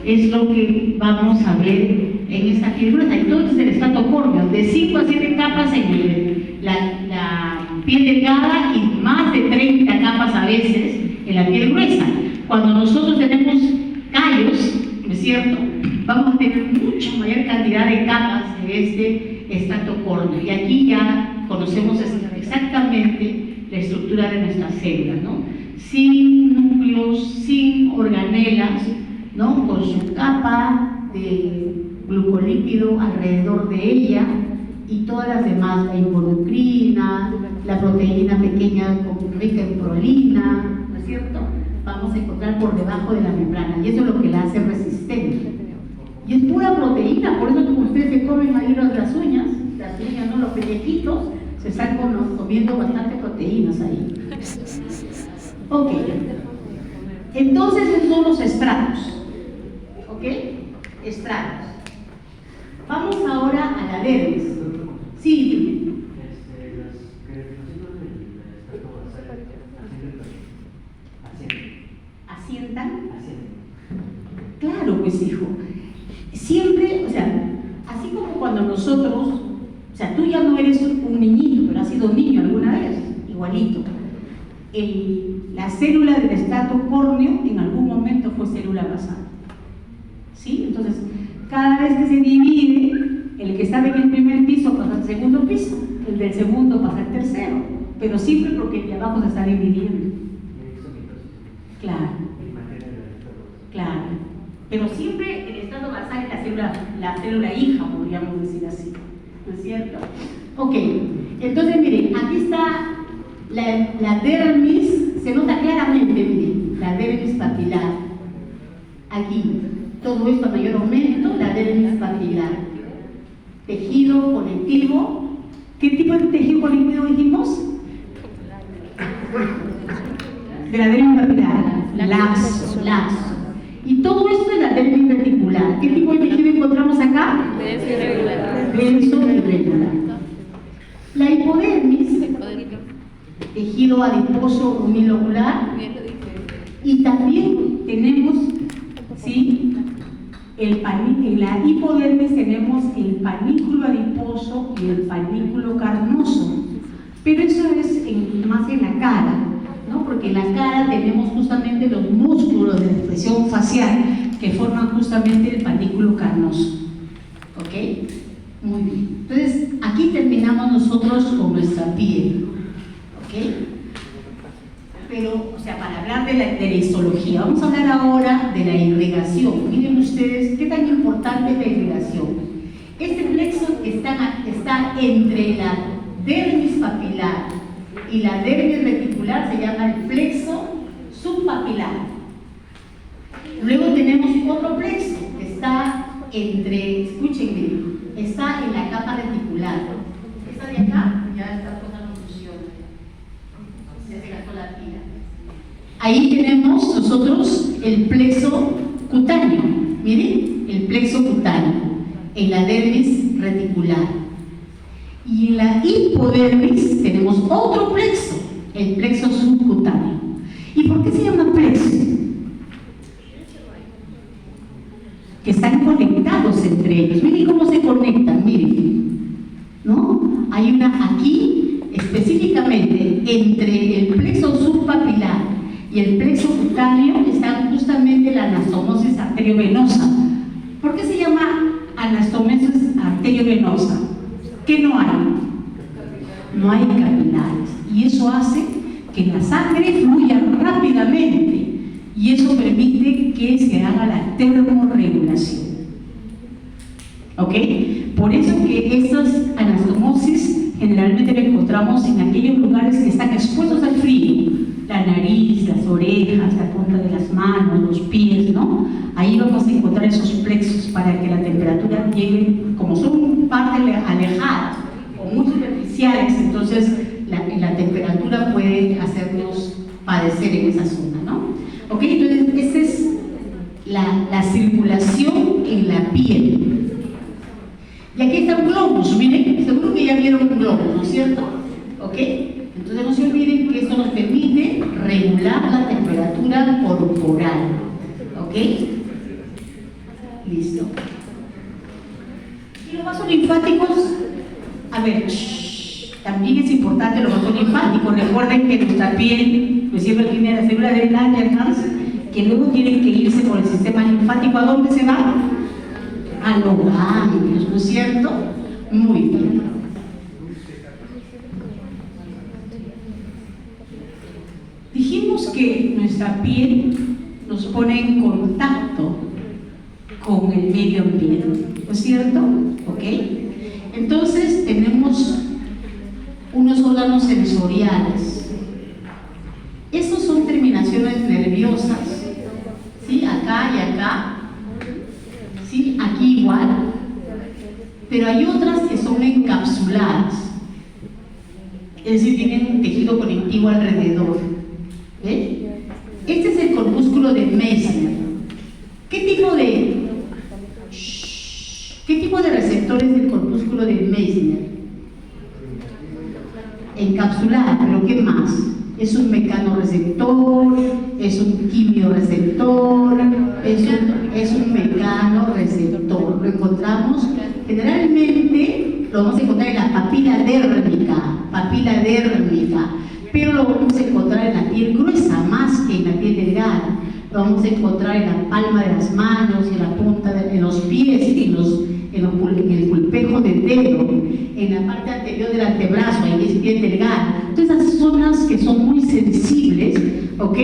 es lo que vamos a ver en esta piel gruesa. Entonces, el estrato córneo, de 5 a 7 capas en la piel delgada y más de 30 capas a veces en la piel gruesa. Cuando nosotros tenemos callos, ¿no es cierto?, vamos a tener mucha mayor cantidad de capas de este estrato córneo. Y aquí ya conocemos exactamente la estructura de nuestras células, ¿no? Sin núcleos, sin organelas, ¿no? Con su capa de glucolípido alrededor de ella y todas las demás, la involucrina, la proteína pequeña rica en prolina, ¿no es cierto?, vamos a encontrar por debajo de la membrana, y eso es lo que la hace resistente. Y es pura proteína, por eso como ustedes se comen ahí las uñas, ¿no?, los pellejitos, se están comiendo bastante proteínas ahí. Ok, entonces esos son los estratos. ¿Ok? Estratos. Vamos ahora a la dermis. Sí, dime. ¿Asientan? pues hijo, siempre, o sea, así como cuando nosotros, o sea, tú ya no eres un niñito, pero has sido niño alguna vez, igualito. La célula del estrato córneo en algún momento fue célula basal, ¿sí? Entonces, cada vez que se divide, el que estaba en el primer piso pasa al segundo piso, el del segundo pasa al tercero, pero siempre porque el de abajo se está dividiendo. Claro, claro. Pero siempre el estrato basal es la célula hija, podríamos decir así, ¿no es cierto? Ok, entonces miren, aquí está la dermis, se nota claramente, miren, la dermis papilar. Aquí, todo esto a mayor aumento, la dermis papilar. Tejido conectivo. ¿Qué tipo de tejido conectivo dijimos? De la dermis papilar. Laxo. Y todo esto es la dermis reticular. ¿Qué tipo de tejido encontramos acá? Denso y irregular. La hipodermis, tejido adiposo unilocular, y también tenemos, ¿sí? En la hipodermis tenemos el panículo adiposo y el panículo carnoso, pero eso es más en la cara, ¿no? Porque en la cara tenemos justamente los músculos de expresión facial que forman justamente el panículo carnoso, ¿ok? Muy bien. Entonces, aquí terminamos nosotros con nuestra piel, ¿ok? Pero, o sea, para hablar de la histología, vamos a hablar ahora de la irrigación. Miren ustedes qué tan importante es la irrigación. Este plexo que está entre la dermis papilar y la dermis reticular se llama el plexo subpapilar. Luego tenemos otro plexo que está escúchenme, está en la capa reticular. Esta de acá ya está con la confusión. Se gastó la pila. Ahí tenemos nosotros el plexo cutáneo. Miren, el plexo cutáneo en la dermis reticular. Y en la hipodermis tenemos otro plexo, el plexo subcutáneo. ¿Y por qué se llama plexo? Que están conectados entre ellos. Miren cómo se conectan, miren, ¿no? Hay una aquí, específicamente, entre el plexo subpapilar y el plexo cutáneo, están justamente la anastomosis arteriovenosa. ¿Por qué se llama anastomosis arteriovenosa? ¿Qué no hay? No hay capilares. Y eso hace que la sangre fluya rápidamente. Y eso permite que se haga la termorregulación. ¿Ok? Por eso que estas anastomosis generalmente la encontramos en aquellos lugares que están expuestos al frío. La nariz, las orejas, la punta de las manos, los pies, ¿no? Ahí vamos a encontrar esos plexos para que la temperatura llegue, como son partes alejadas o muy superficiales, entonces la temperatura puede hacernos padecer en esa zona, ¿no? Ok, entonces esa es la circulación en la piel. Y aquí está un globus, miren, seguro que ya vieron un globus, ¿no es cierto? Ok, entonces no se olviden que esto nos permite regular la temperatura corporal. Ok, listo. Y los vasos linfáticos, a ver, también es importante los vasos linfáticos. Recuerden que nuestra piel, pues siempre tiene la célula de Langerhans, que luego tienen que irse por el sistema linfático. ¿A dónde se va? A los ganglios, ¿no es cierto? Muy bien. Dijimos que nuestra piel nos pone en contacto con el medio ambiente, ¿no es cierto? ¿Ok? Entonces tenemos unos órganos sensoriales. Estos son terminaciones nerviosas, ¿sí? Acá y acá, ¿sí? Aquí igual, pero hay otras que son encapsuladas, es decir, tienen un tejido conectivo alrededor. ¿Ven? Este es el corpúsculo de Meissner. ¿Qué tipo de receptores del corpúsculo de Meissner? Encapsulada, pero ¿qué más? Es un mecanorreceptor, es un quimioreceptor, es un mecanorreceptor. Lo encontramos generalmente, lo vamos a encontrar en la papila dérmica, pero lo vamos a encontrar en la piel gruesa más que en la piel delgada. Lo vamos a encontrar en la palma de las manos, en la punta, en los pies, en el pulpejo del dedo, en la parte anterior del antebrazo, ahí es piel delgada. Entonces, esas zonas que son muy sensibles, ¿ok?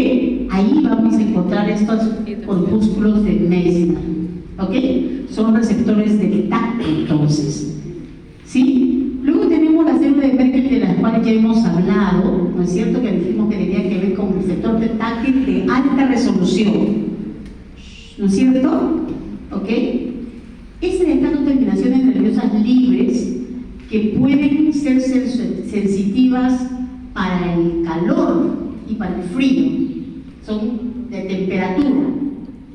Ahí vamos a encontrar estos corpúsculos de Meissner, ¿ok? Son receptores del tacto, entonces, ¿sí? Luego tenemos la célula de Merkel, de las cuales ya hemos hablado, ¿no es cierto? Que dijimos que tenía que ver con el receptor de táctil de alta resolución, ¿no es cierto? ¿Ok? Ese de acá son terminaciones nerviosas libres que pueden ser sensitivas para el calor y para el frío. Son de temperatura,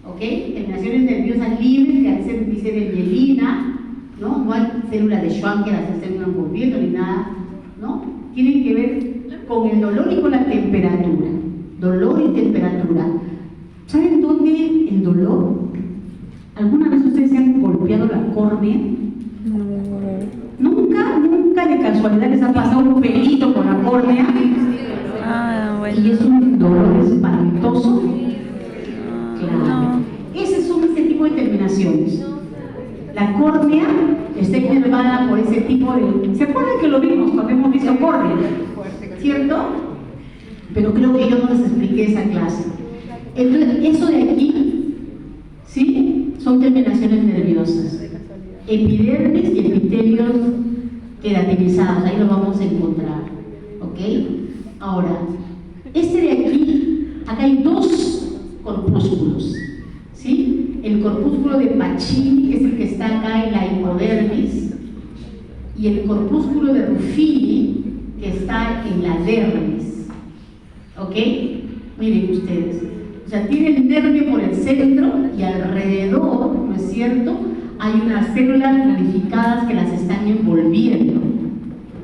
¿ok? Terminaciones nerviosas libres que a veces dice de mielina, ¿no? No hay células de Schwann que las estén envolviendo ni nada, ¿no? Tienen que ver con el dolor y con la temperatura. Dolor y temperatura. ¿Saben dónde el dolor? ¿Alguna vez ustedes se han golpeado la córnea? No. Nunca de casualidad les ha pasado un pelito con la córnea. Bueno. Y es un dolor espantoso. Claro. No. Esos son este tipo de terminaciones. La córnea está inervada por ese tipo de... ¿Se acuerdan que lo vimos cuando hemos visto córnea? ¿Cierto? Pero creo que yo no les expliqué esa clase. Entonces, eso de aquí, ¿sí? Son terminaciones nerviosas. Epidermis y epitelios queratinizados, ahí lo vamos a encontrar. ¿Ok? Ahora, este de aquí, acá hay dos corpúsculos, ¿sí? El corpúsculo de Pacini, que es el que está acá en la hipodermis, y el corpúsculo de Ruffini, que está en la dermis. ¿Ok? Miren ustedes. O sea, tiene el nervio por el centro y alrededor, ¿no es cierto?, hay unas células modificadas que las están envolviendo.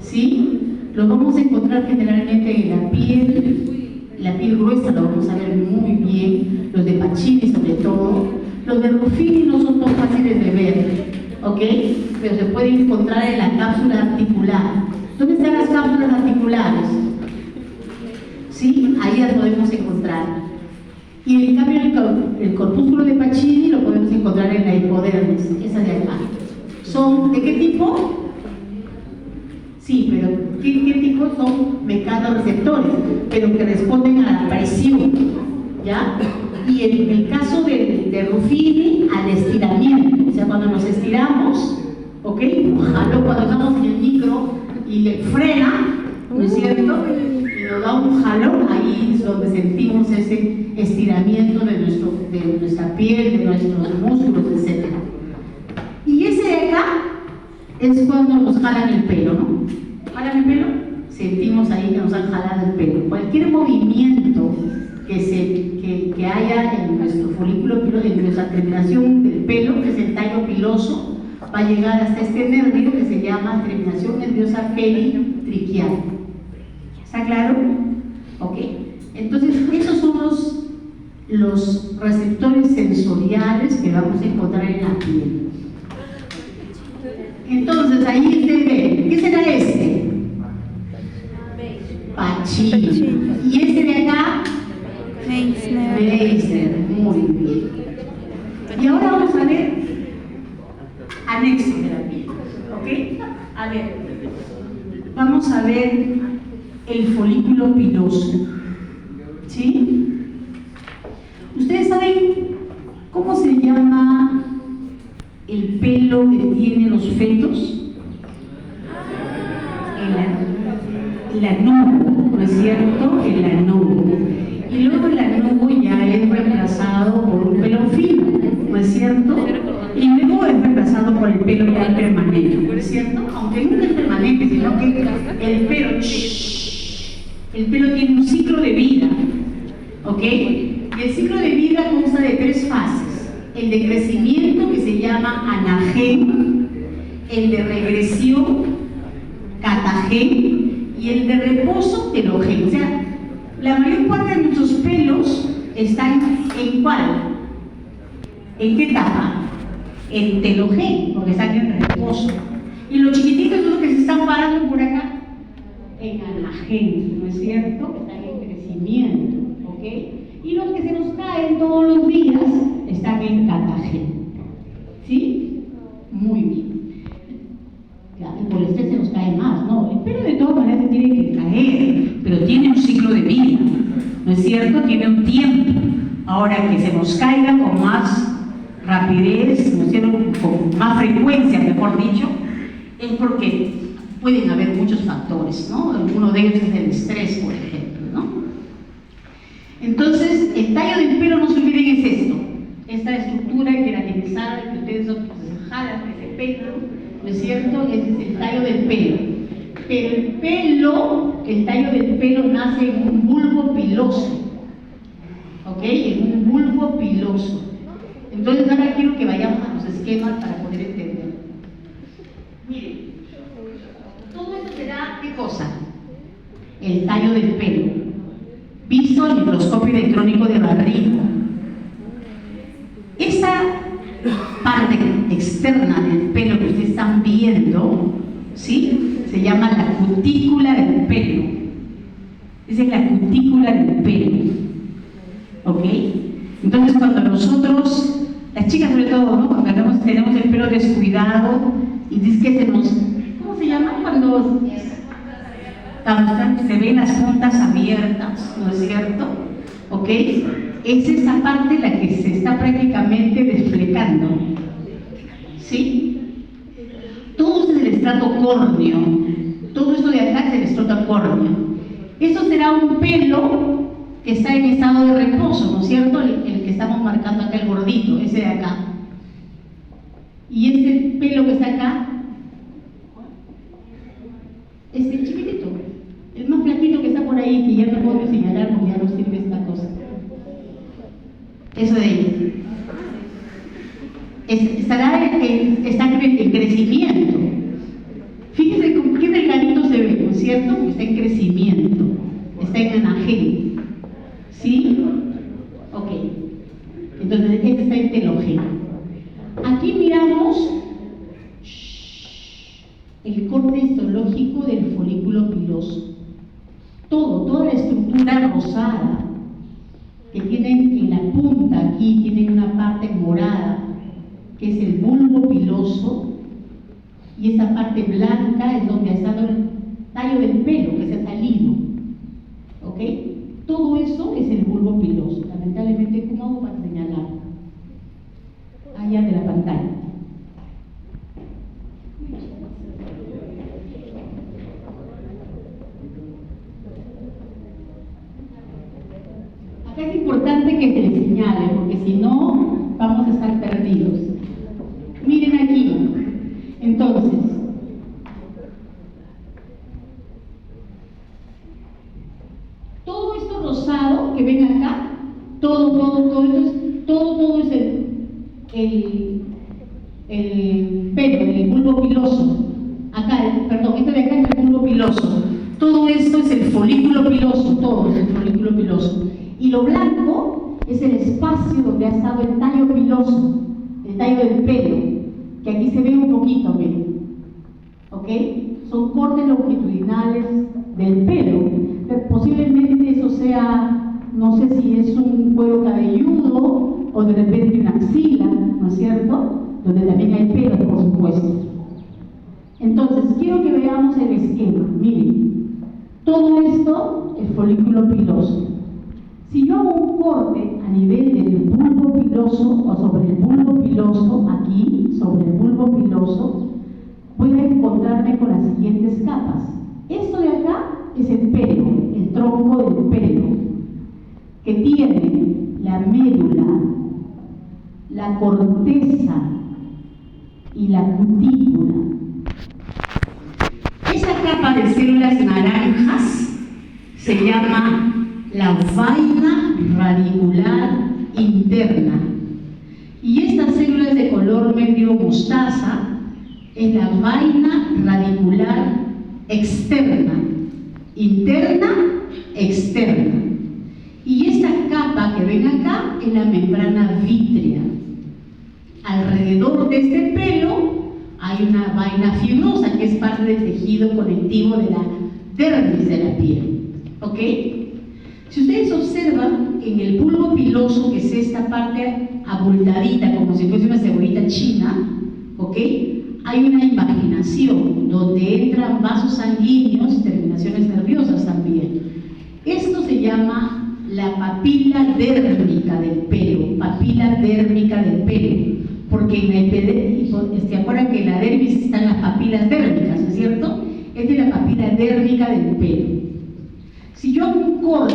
¿Sí? Lo vamos a encontrar generalmente en la piel gruesa, lo vamos a ver muy bien, los de Pacini sobre todo. Los de Ruffini no son tan fáciles de ver, ¿ok? Pero se pueden encontrar en la cápsula articular. ¿Dónde están las cápsulas articulares? ¿Sí? Ahí las podemos encontrar. Y en cambio el corpúsculo de Pacini lo podemos encontrar en la hipodermis, esa de acá. ¿Son de qué tipo? Sí, pero ¿qué tipo? Son mecanorreceptores, pero que responden a la presión, ¿ya? Y en el caso de Ruffini, al estiramiento, o sea, cuando nos estiramos, ¿ok? Ojalá cuando estamos en el micro y le frena, ¿no es cierto? Y nos da un jalón, ahí es donde sentimos ese estiramiento de nuestra piel, de nuestros músculos, etc. Y ese de acá es cuando nos jalan el pelo, ¿no? ¿Jalan el pelo? Sentimos ahí que nos han jalado el pelo. Cualquier movimiento que haya en nuestro folículo piloso, en nuestra terminación del pelo, que es el tallo piloso, va a llegar hasta este nervio que se llama terminación nerviosa peritriquial. ¿Está claro? Ok. Entonces, esos son los receptores sensoriales que vamos a encontrar en la piel. Entonces, ahí usted ve, ¿qué será este? Pacini. Y este de acá, Meissner. Muy bien. Y ahora vamos a ver anexo de la piel. ¿Ok? A ver, vamos a ver el folículo piloso. ¿Sí? ¿Ustedes saben cómo se llama el pelo que tienen los fetos? El anugo, ¿no es cierto? El anugo. Y luego el anugo ya es reemplazado por un pelo fino, ¿no es cierto? Y luego es reemplazado por el pelo ya permanente, ¿no es cierto? Aunque nunca es permanente, sino que el pelo tiene un ciclo de vida, ¿ok? El ciclo de vida consta de 3 fases: el de crecimiento, que se llama anagén, el de regresión, catagén, y el de reposo, telogén. O sea, La mayor parte de nuestros pelos están ¿en cuál? ¿En qué etapa? En telogén, porque están en reposo. Y los chiquititos son los que se están parando por acá en almagén, ¿no es cierto? Que están en crecimiento, ¿ok? Y los que se nos caen todos los días están en catagén. ¿Sí? Muy bien. Claro, el poliéster se nos cae más, ¿no? El pelo de todas maneras se tiene que caer, pero tiene un ciclo de vida, ¿no es cierto? Tiene un tiempo. Ahora que se nos caiga con más rapidez, ¿no es cierto? Con más frecuencia, mejor dicho, es porque pueden haber muchos factores, ¿no? Uno de ellos es el estrés, por ejemplo, ¿no? Entonces, el tallo del pelo, no se olviden, es esto. Esta estructura queratinizada que ustedes jalan, que se peinan, ¿no es cierto? Ese es el tallo del pelo. Pero el tallo del pelo nace en un bulbo piloso, ¿ok? En un bulbo piloso. Entonces ahora quiero que vayamos a los esquemas para poder entender. Miren, todo esto será, ¿qué cosa? El tallo del pelo, visto al microscopio electrónico de barrido. Esta parte externa del pelo que ustedes están viendo, ¿sí? Se llama la cutícula del pelo. Esa es la cutícula del pelo, ¿ok? Entonces cuando nosotros, las chicas sobre todo, ¿no? Cuando tenemos el pelo descuidado y dice que tenemos, ¿cómo se llama? Cuando se ven las puntas abiertas, ¿no es cierto? ¿Ok? Es esa parte la que se está prácticamente desplegando, ¿sí? Todo es el estrato córneo, todo esto de acá es el estrato córneo. Esto será un pelo que está en estado de reposo, ¿no es cierto? El que estamos marcando acá, el gordito, ese de acá. Y este pelo que está acá, este chiquitito, el más flaquito que está por ahí, que ya no puedo señalar porque ya no sirve esta cosa. Eso de ahí. Está en crecimiento. Fíjense qué delgadito se ve, ¿no es cierto? Está en crecimiento, está en anagén. ¿Sí? Ok. Entonces, este está en telogén. Aquí miramos el corte histológico del folículo piloso. Toda la estructura rosada que tienen en la punta, aquí tienen una parte morada, que es el bulbo piloso, y esa parte blanca es donde ha estado el tallo del pelo que se ha salido. ¿Ok? Todo eso es el bulbo piloso. Lamentablemente, ¿cómo hago para señalar? Allá de la pantalla. Acá es importante que se les señale, porque si no, vamos a estar perdidos. Miren aquí. Entonces, todo esto rosado que ven acá, todo es el pelo, el bulbo piloso. Acá, este de acá es el bulbo piloso. Todo esto es el folículo piloso, todo es el folículo piloso. Y lo blanco es el espacio donde ha estado el tallo piloso, el tallo del pelo, que aquí se ve un poquito, miren. ¿Ok? Son cortes longitudinales del pelo. Posiblemente eso sea, no sé si es un cuero cabelludo o de repente una axila, ¿no es cierto? Donde también hay pelo, por supuesto. Entonces, quiero que veamos el esquema. Miren, todo esto es folículo piloso. Si yo hago un corte a nivel del bulbo piloso o sobre el bulbo piloso, aquí, sobre el bulbo piloso, voy a encontrarme con las siguientes capas. Esto de acá es el pelo, el tronco del pelo, que tiene la médula, la corteza y la cutícula. Esa capa de células naranjas se llama la vaina radicular interna, y estas células de color medio mostaza es la vaina radicular externa, interna, externa. que ven acá es la membrana vítrea. Alrededor de este pelo hay una vaina fibrosa que es parte del tejido conectivo de la dermis de la piel. ¿Ok? Si ustedes observan en el bulbo piloso, que es esta parte abultadita, como si fuese una cebollita china, ¿ok? Hay una invaginación donde entran vasos sanguíneos y terminaciones nerviosas también. Esto se llama la papila dérmica del pelo, papila dérmica del pelo, porque en el ¿se acuerdan que en la dermis están las papilas dérmicas, ¿no es cierto? Es de la papila dérmica del pelo. Si yo hago un corte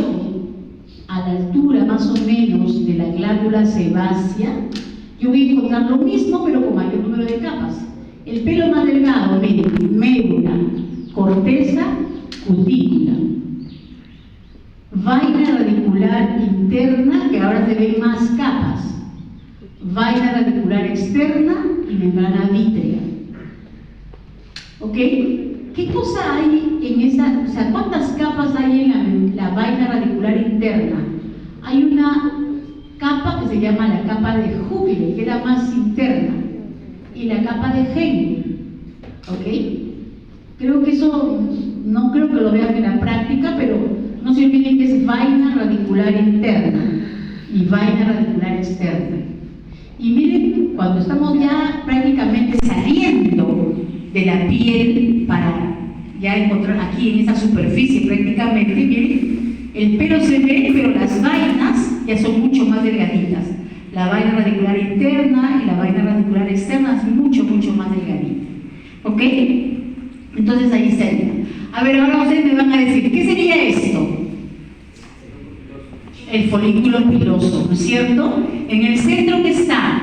a la altura más o menos de la glándula sebácea, yo voy a encontrar lo mismo pero con mayor número de capas. El pelo más delgado, miren, médula, corteza, cutícula. Vaina radicular interna, que ahora se ven más capas. Vaina radicular externa y membrana vítrea. ¿Ok? ¿Qué cosa hay en esa? O sea, ¿cuántas capas hay en la vaina radicular interna? Hay una capa que se llama la capa de Hoogle, que es la más interna, y la capa de Henle. ¿Ok? Creo que eso, no creo que lo vean en la práctica, pero no se olviden que es vaina radicular interna y vaina radicular externa. Y miren, cuando estamos ya prácticamente saliendo de la piel para ya encontrar aquí en esta superficie prácticamente, miren, el pelo se ve, pero las vainas ya son mucho más delgaditas. La vaina radicular interna y la vaina radicular externa es mucho, mucho más delgadita. ¿Ok? Entonces ahí estaría. A ver, ahora ustedes me van a decir, ¿qué sería esto? El folículo piloso, ¿no es cierto? En el centro que está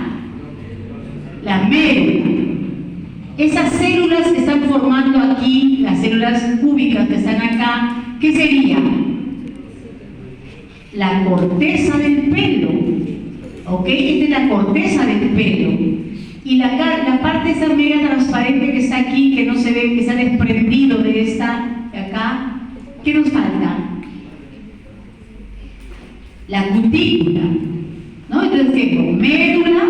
la médula. Esas células que están formando aquí, las células cúbicas que están acá, ¿qué sería? La corteza del pelo. ¿Ok? Esta es la corteza del pelo. Y la parte esa media transparente que está aquí, que no se ve, que se ha desprendido de esta de acá, ¿qué nos falta? La cutícula, ¿no? Entonces tengo médula,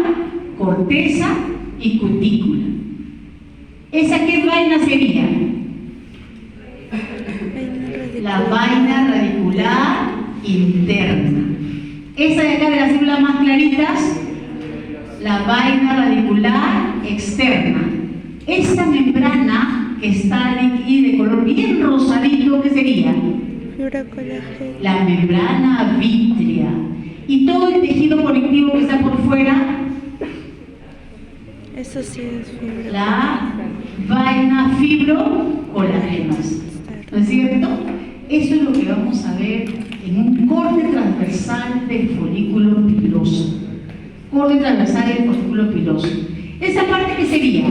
corteza y cutícula. ¿Esa qué vaina sería? La vaina radicular interna. Esa de acá de las células más claritas, la vaina radicular externa. Esta membrana que está aquí de color bien rosadito, ¿qué sería? La membrana vítrea. Y todo el tejido conectivo que está por fuera, eso sí es fibra. la vaina fibrocolágenas. ¿No es cierto? Eso es lo que vamos a ver en un corte transversal del folículo piloso. Corte transversal del folículo piloso. ¿Esa parte qué sería?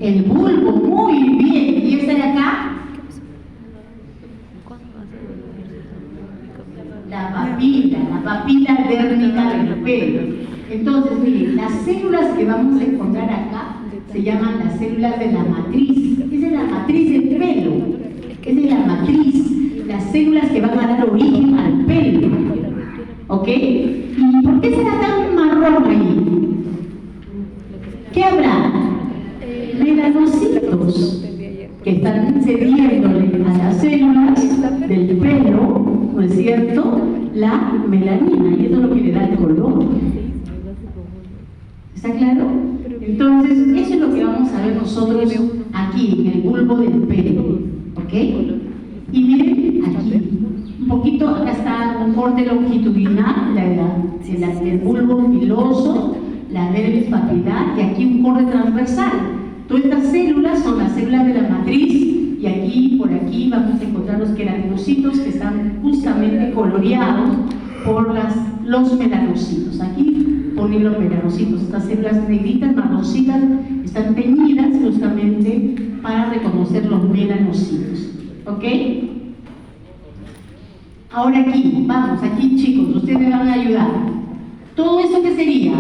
El bulbo, muy bien. ¿Y esta de acá? La papila dérmica del pelo. Entonces, miren, las células que vamos a encontrar acá se llaman las células de la matriz. Esa es la matriz del pelo. Esa es la matriz. Las células que van a dar origen al pelo. ¿Ok? ¿Y por qué será tan marrón ahí? ¿Qué habrá? Melanocitos que están cediéndole a las células del pelo, ¿no es cierto?, la melanina, y eso es lo que le da el color. ¿Está claro? Entonces, eso es lo que vamos a ver nosotros aquí, en el bulbo del pelo. ¿Ok? Y miren aquí, un poquito, acá está un corte longitudinal, el bulbo piloso, la dermis papilar, y aquí un corte transversal. Todas estas células son las células de la matriz, y aquí, por aquí, vamos a encontrar los queratinocitos que están justamente coloreados por los melanocitos. Aquí ponen los melanocitos, estas células negritas, marroncitas, están teñidas justamente para reconocer los melanocitos. ¿Ok? Ahora aquí, vamos, aquí chicos, ustedes me van a ayudar. ¿Todo eso qué sería?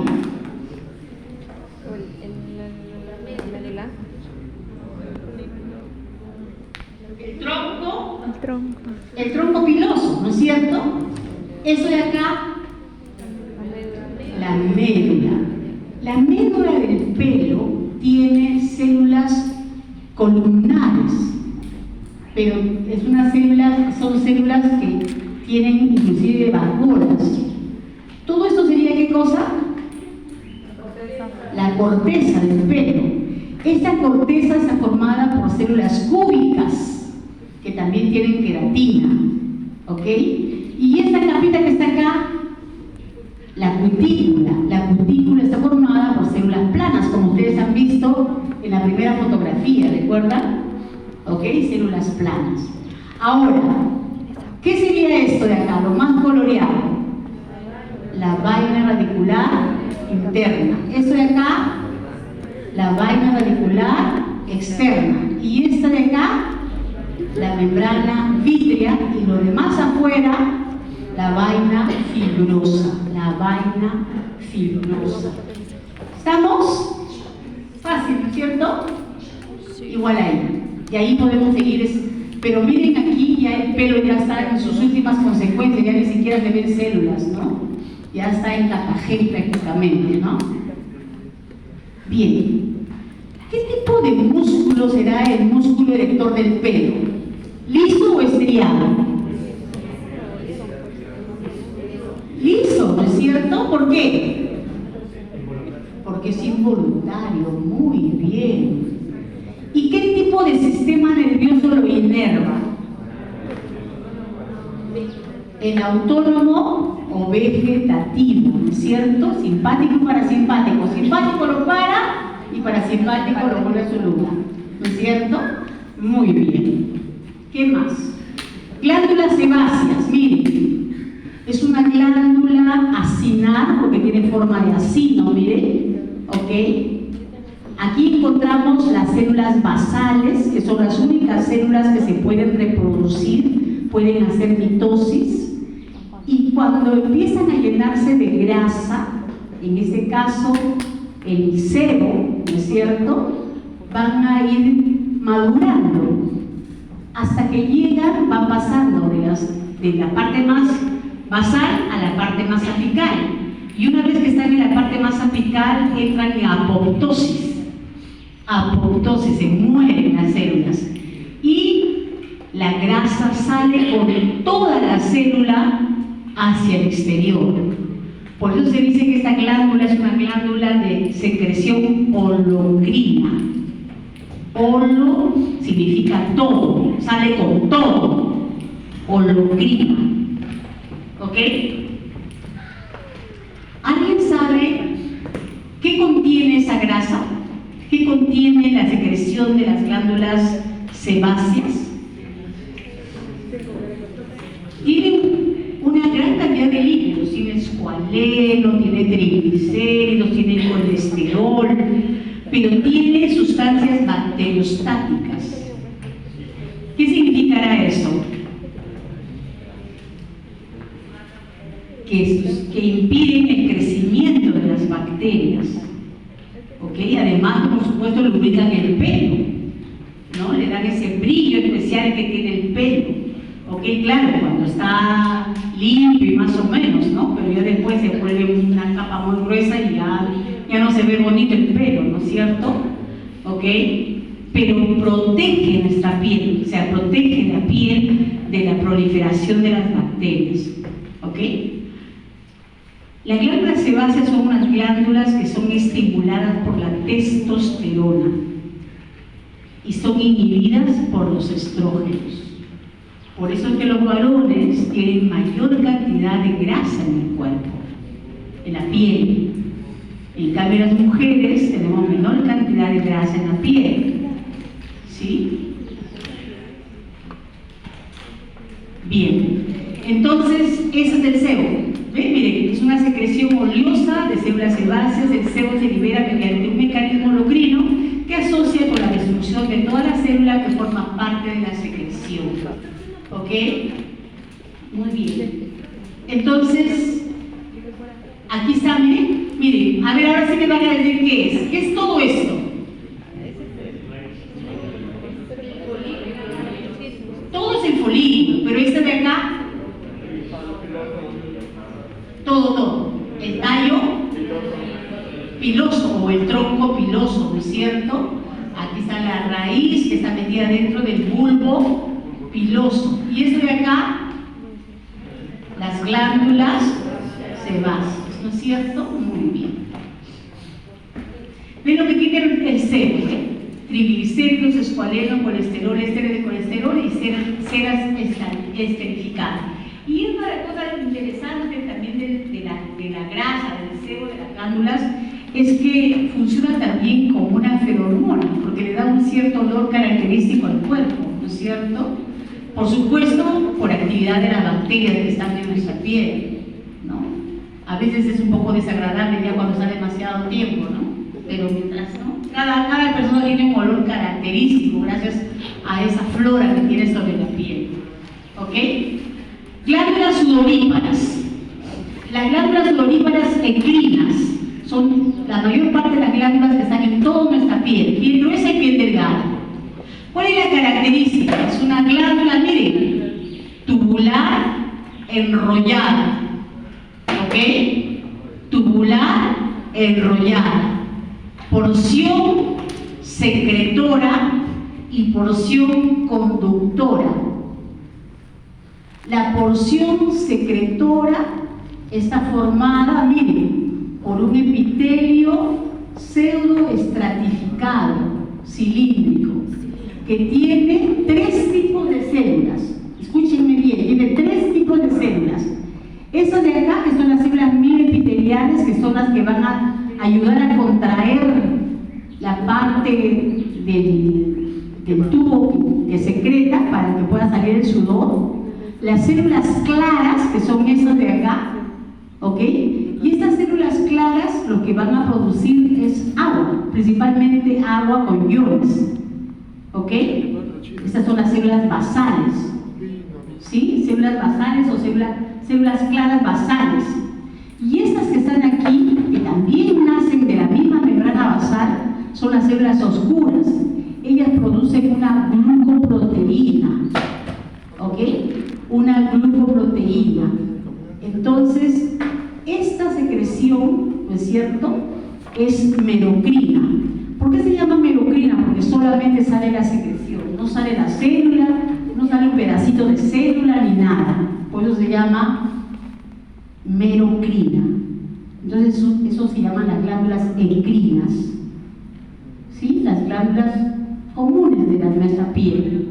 El tronco piloso, ¿no es cierto? Eso de acá, la médula. La médula del pelo tiene células columnares, pero son células que tienen inclusive vagolas. ¿Todo esto sería qué cosa? La corteza del pelo. Esta corteza está formada por células cúbicas, que también tienen queratina, ¿ok? Y esta capita que está acá, la cutícula. La cutícula está formada por células planas, como ustedes han visto en la primera fotografía, ¿recuerdan? ¿Ok? Células planas. Ahora, ¿qué sería esto de acá? Lo más coloreado. La vaina radicular interna. Esto de acá, la vaina radicular externa. Y esta de acá, la membrana vítrea, y lo demás afuera, la vaina fibrosa. La vaina fibrosa. ¿Estamos? Fácil, ¿no es cierto? Igual ahí. Y ahí podemos seguir. Pero miren aquí, ya el pelo ya está en sus últimas consecuencias, ya ni siquiera se ven células, ¿no? Ya está en catagel prácticamente, ¿no? Bien. ¿Qué tipo de músculo será el músculo erector del pelo? ¿Liso o estriado? Liso, ¿no es cierto? ¿Por qué? Porque es involuntario, muy bien. ¿Y qué tipo de sistema nervioso lo inerva? ¿El autónomo o vegetativo? ¿No es cierto? Simpático y parasimpático. Simpático lo para y parasimpático lo pone a su lugar. ¿No es cierto? Muy bien. ¿Qué más? Glándulas sebáceas, miren. Es una glándula acinar porque tiene forma de acino, miren. ¿Ok? Aquí encontramos las células basales, que son las únicas células que se pueden reproducir, pueden hacer mitosis, y cuando empiezan a llenarse de grasa, en este caso el sebo, ¿no es cierto?, van a ir madurando hasta que llegan, van pasando de la parte más basal a la parte más apical, y una vez que están en la parte más apical entran en apoptosis. Apoptosis, se mueren las células y la grasa sale con toda la célula hacia el exterior. Por eso se dice que esta glándula es una glándula de secreción holocrina. Holo significa todo, sale con todo. Holocrina. ¿Ok? ¿Alguien sabe qué contiene esa grasa? ¿Qué contiene la secreción de las glándulas sebáceas? Tiene una gran cantidad de lípidos, tiene escualeno, tiene triglicéridos, tiene colesterol, pero tiene sustancias bacteriostáticas. ¿Qué significará eso? Que impiden el crecimiento de las bacterias. ¿Ok? Además, por supuesto, lubrican el pelo, ¿no? Le dan ese brillo especial que tiene el pelo. ¿Ok? Claro, cuando está limpio y más o menos, ¿no? Pero ya después se vuelve una capa muy gruesa y ya no se ve bonito el pelo, ¿no es cierto? ¿Ok? Pero protege nuestra piel, o sea, protege la piel de la proliferación de las bacterias. ¿Ok? Las glándulas sebáceas son unas glándulas que son estimuladas por la testosterona y son inhibidas por los estrógenos. Por eso es que los varones tienen mayor cantidad de grasa en el cuerpo, en la piel. En cambio, las mujeres tenemos menor cantidad de grasa en la piel. ¿Sí? Bien. Entonces, eso es el sebo. ¿Ven? Miren, es una secreción oleosa de células sebáceas. El sebo se libera mediante un mecanismo endocrino que asocia con la destrucción de toda la célula que forma parte de la secreción. ¿Ok? Muy bien. Entonces, aquí está, miren, a ver, ahora sí me van a decir qué es. ¿Qué es todo esto? Todo es el folículo, pero este de acá, piloso o el tronco piloso, ¿no es cierto? Aquí está la raíz que está metida dentro del bulbo piloso. Y esto de acá, las glándulas sebáceas, ¿no es cierto? Muy bien. Ven lo que tiene el seno, ¿eh? Triglicéridos, escualeno, colesterol, ésteres de colesterol y ceras esterificadas. Y una de las cosas interesantes también de la grasa, del sebo, de las glándulas, es que funciona también como una feromona, porque le da un cierto olor característico al cuerpo, ¿no es cierto? Por supuesto, por actividad de las bacterias que están en nuestra piel, ¿no? A veces es un poco desagradable ya cuando está demasiado tiempo, ¿no? Pero mientras, ¿no? Cada persona tiene un olor característico gracias a esa flora que tiene sobre la piel, ¿ok? Glándulas sudoríparas. Las glándulas sudoríparas encrinas son la mayor parte de las glándulas que están en toda nuestra piel gruesa y piel delgada. ¿Cuál es la característica? Es una glándula, miren, tubular enrollada, ¿ok? Tubular enrollada, porción secretora y porción conductora. La porción secretora está formada, miren, por un epitelio pseudoestratificado, cilíndrico, que tiene 3 tipos de células. Escúchenme bien, tiene 3 tipos de células. Esas de acá, que son las células mieloepiteliales, que son las que van a ayudar a contraer la parte del tubo que secreta para que pueda salir el sudor. Las células claras, que son esas de acá, ¿ok? Y estas células claras lo que van a producir es agua, principalmente agua con iones, ¿ok? Estas son las células basales, ¿sí? Células basales o células claras basales. Y estas que están aquí, que también nacen de la misma membrana basal, son las células oscuras. Ellas producen una glucoproteína, ¿ok? Una glucoproteína. Entonces, esta secreción, ¿no es cierto?, es merocrina. ¿Por qué se llama merocrina? Porque solamente sale la secreción, no sale la célula, no sale un pedacito de célula ni nada. Por eso se llama merocrina. Entonces, eso se llaman las glándulas encrinas, ¿sí? Las glándulas comunes de nuestra piel.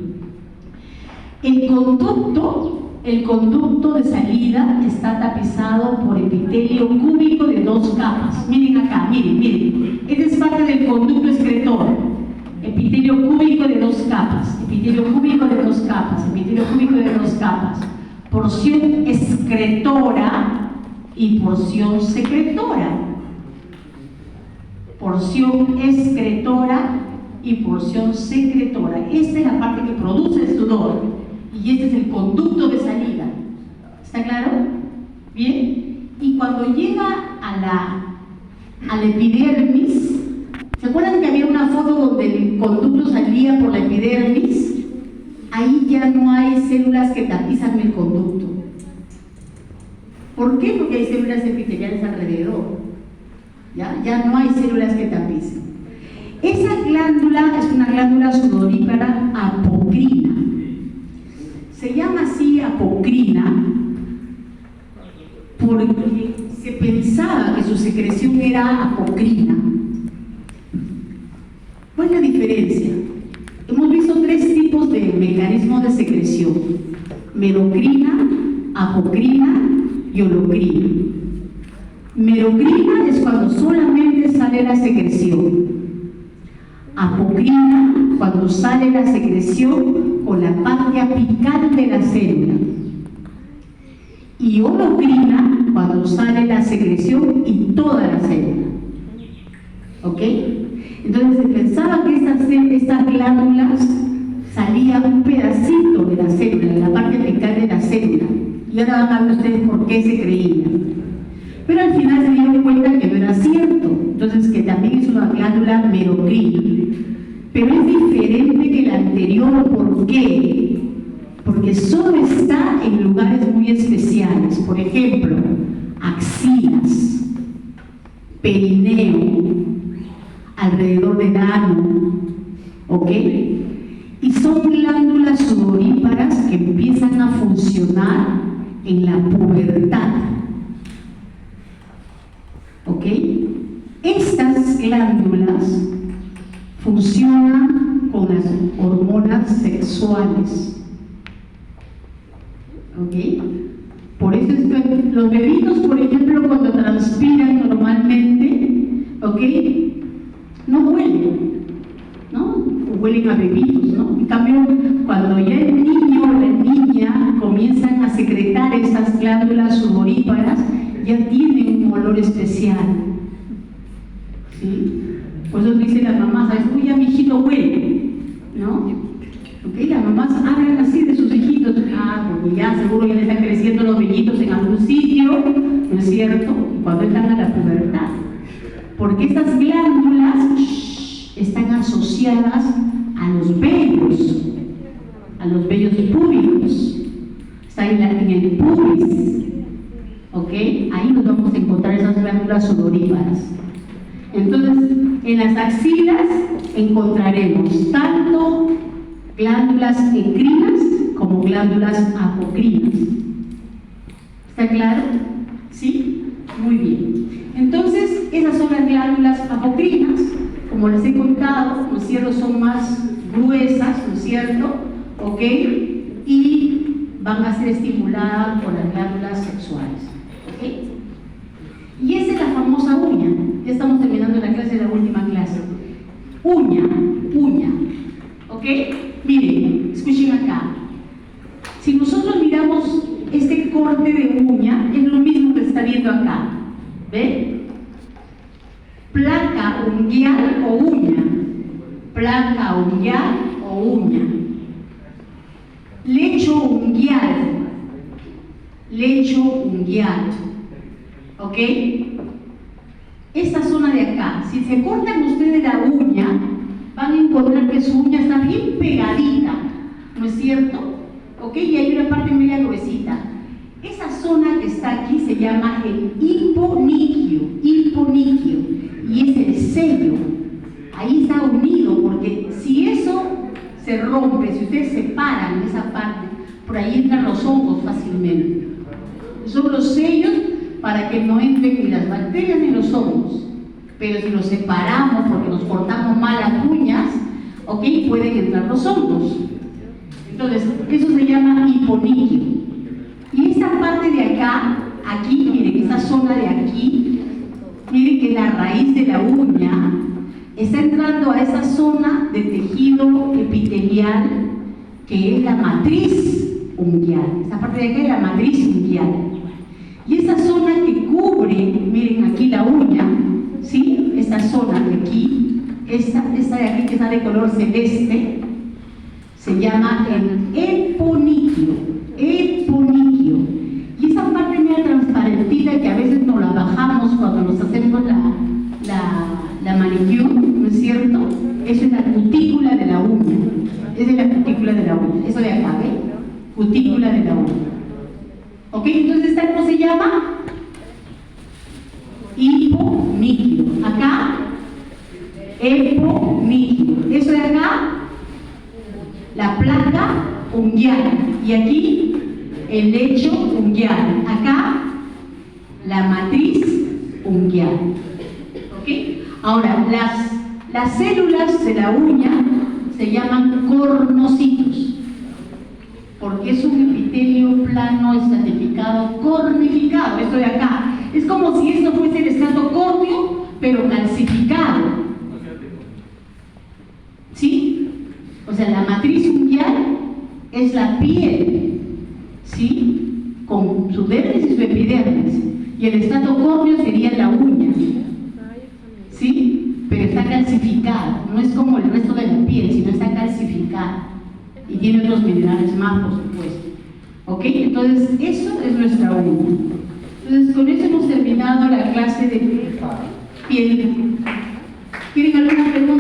El conducto de salida está tapizado por epitelio cúbico de 2 capas. Miren acá, miren. Este es parte del conducto excretor. Epitelio cúbico de 2 capas. Epitelio cúbico de 2 capas. Epitelio cúbico de 2 capas. Porción excretora y porción secretora. Porción excretora y porción secretora. Esta es la parte que produce el sudor. Y este es el conducto de salida. ¿Está claro? ¿Bien? Y cuando llega a la epidermis, ¿se acuerdan que había una foto donde el conducto salía por la epidermis? Ahí ya no hay células que tapizan el conducto. ¿Por qué? Porque hay células epiteliales alrededor. Ya no hay células que tapicen. Esa glándula es una glándula sudorípara apocrina. Se llama así apocrina porque se pensaba que su secreción era apocrina. ¿Cuál es la diferencia? Hemos visto 3 tipos de mecanismos de secreción: merocrina, apocrina y holocrina. Merocrina es cuando solamente sale la secreción. Apocrina, cuando sale la secreción con la parte apical de la célula. Y holocrina, cuando sale la secreción y toda la célula. ¿Ok? Entonces se pensaba que estas glándulas salía un pedacito de la célula, de la parte apical de la célula. Y ahora van a ver ustedes por qué se creía. Pero al final se dieron cuenta que no era cierto. Entonces, que también es una glándula merocrina. Pero es diferente que la anterior. ¿Por qué? Porque solo está en lugares muy especiales. Por ejemplo, axilas, perineo, alrededor del ano, ¿ok? Y son glándulas sudoríparas que empiezan a funcionar en la pubertad, ¿ok? Estas glándulas funcionan con las hormonas sexuales, ¿ok? Por eso es que los bebitos, por ejemplo, cuando transpiran normalmente, ¿ok? No huelen, ¿no? Huelen a bebitos, ¿no? En cambio, cuando ya el niño o la niña comienzan a secretar esas glándulas sudoríparas, ya tienen un olor especial, ¿sí? Por eso dice la mamá, ¿sabes? Uy, ya mi hijito huele, ¿no? ¿Ok? Las mamás hablan así de sus hijitos, porque ya seguro ya le están creciendo los vellitos en algún sitio, ¿no es cierto? Cuando están a la pubertad. Porque estas glándulas están asociadas a los vellos púbicos, están en el pubis, ¿ok? Ahí nos vamos a encontrar esas glándulas sudoríparas. Entonces, en las axilas encontraremos tanto glándulas encrinas como glándulas apocrinas. ¿Está claro? ¿Sí? Muy bien. Entonces, esas son las glándulas apocrinas, como les he contado, ¿no es cierto? Son más gruesas, ¿no es cierto? ¿Ok? Y van a ser estimuladas por las glándulas sexuales. ¿Ok? Y esa es la famosa uña. Ya estamos terminando la clase de la última clase. Uña. ¿Ok? Miren, escuchen acá. Si nosotros miramos este corte de uña, es lo mismo que se está viendo acá. ¿Ven? Placa unguial o uña. Placa unguial o uña. Lecho unguial. ¿Ok? Esta zona de acá, si se cortan ustedes la uña, van a encontrar que su uña está bien pegadita, ¿no es cierto? ¿Ok? Y hay una parte media gruesita. Esa zona que está aquí se llama el hiponiquio, y es el sello. Ahí está unido, porque si eso se rompe, si ustedes separan esa parte, por ahí entran los hongos fácilmente. Son los sellos para que no entren ni las bacterias ni los hongos. Pero si los separamos porque nos cortamos mal las uñas, ¿ok? Pueden entrar los hongos. Entonces, eso se llama hiponiquio. Y esta parte de acá, aquí, miren, esa zona de aquí, miren que la raíz de la uña está entrando a esa zona de tejido epitelial que es la matriz unguial. Esta parte de acá es la matriz unguial. Y esa zona que cubre, miren aquí la uña, ¿sí? Esta zona de aquí, esta de aquí que está de color celeste, se llama el eponiquio. Y esa parte media transparentita que a veces nos la bajamos cuando nos hacemos la manicure, ¿no es cierto? Esa es la cutícula de la uña. Esa es la cutícula de la uña. Eso de acá, ¿ve? Cutícula de la uña. ¿Ok? Entonces, ¿esta cómo se llama? Hiponiquio. Acá, eponiquio. Eso de acá, la placa unguial. Y aquí, el lecho unguial. Acá, la matriz unguial. ¿Ok? Ahora, las células de la uña se llaman cornocitos, porque es un epitelio plano, estratificado, cornificado. Esto de acá es como si esto fuese el estrato córneo, pero calcificado. ¿Sí? O sea, la matriz unguial es la piel, ¿sí? Con su dermis y su epidermis. Y el estrato córneo sería la uña, ¿sí? Pero está calcificado. No es como el resto de la piel, sino está calcificado. Y tiene otros minerales más, por supuesto. ¿Ok? Entonces, eso es nuestra uña. Entonces, con eso hemos terminado la clase de piel. ¿Quieren alguna pregunta?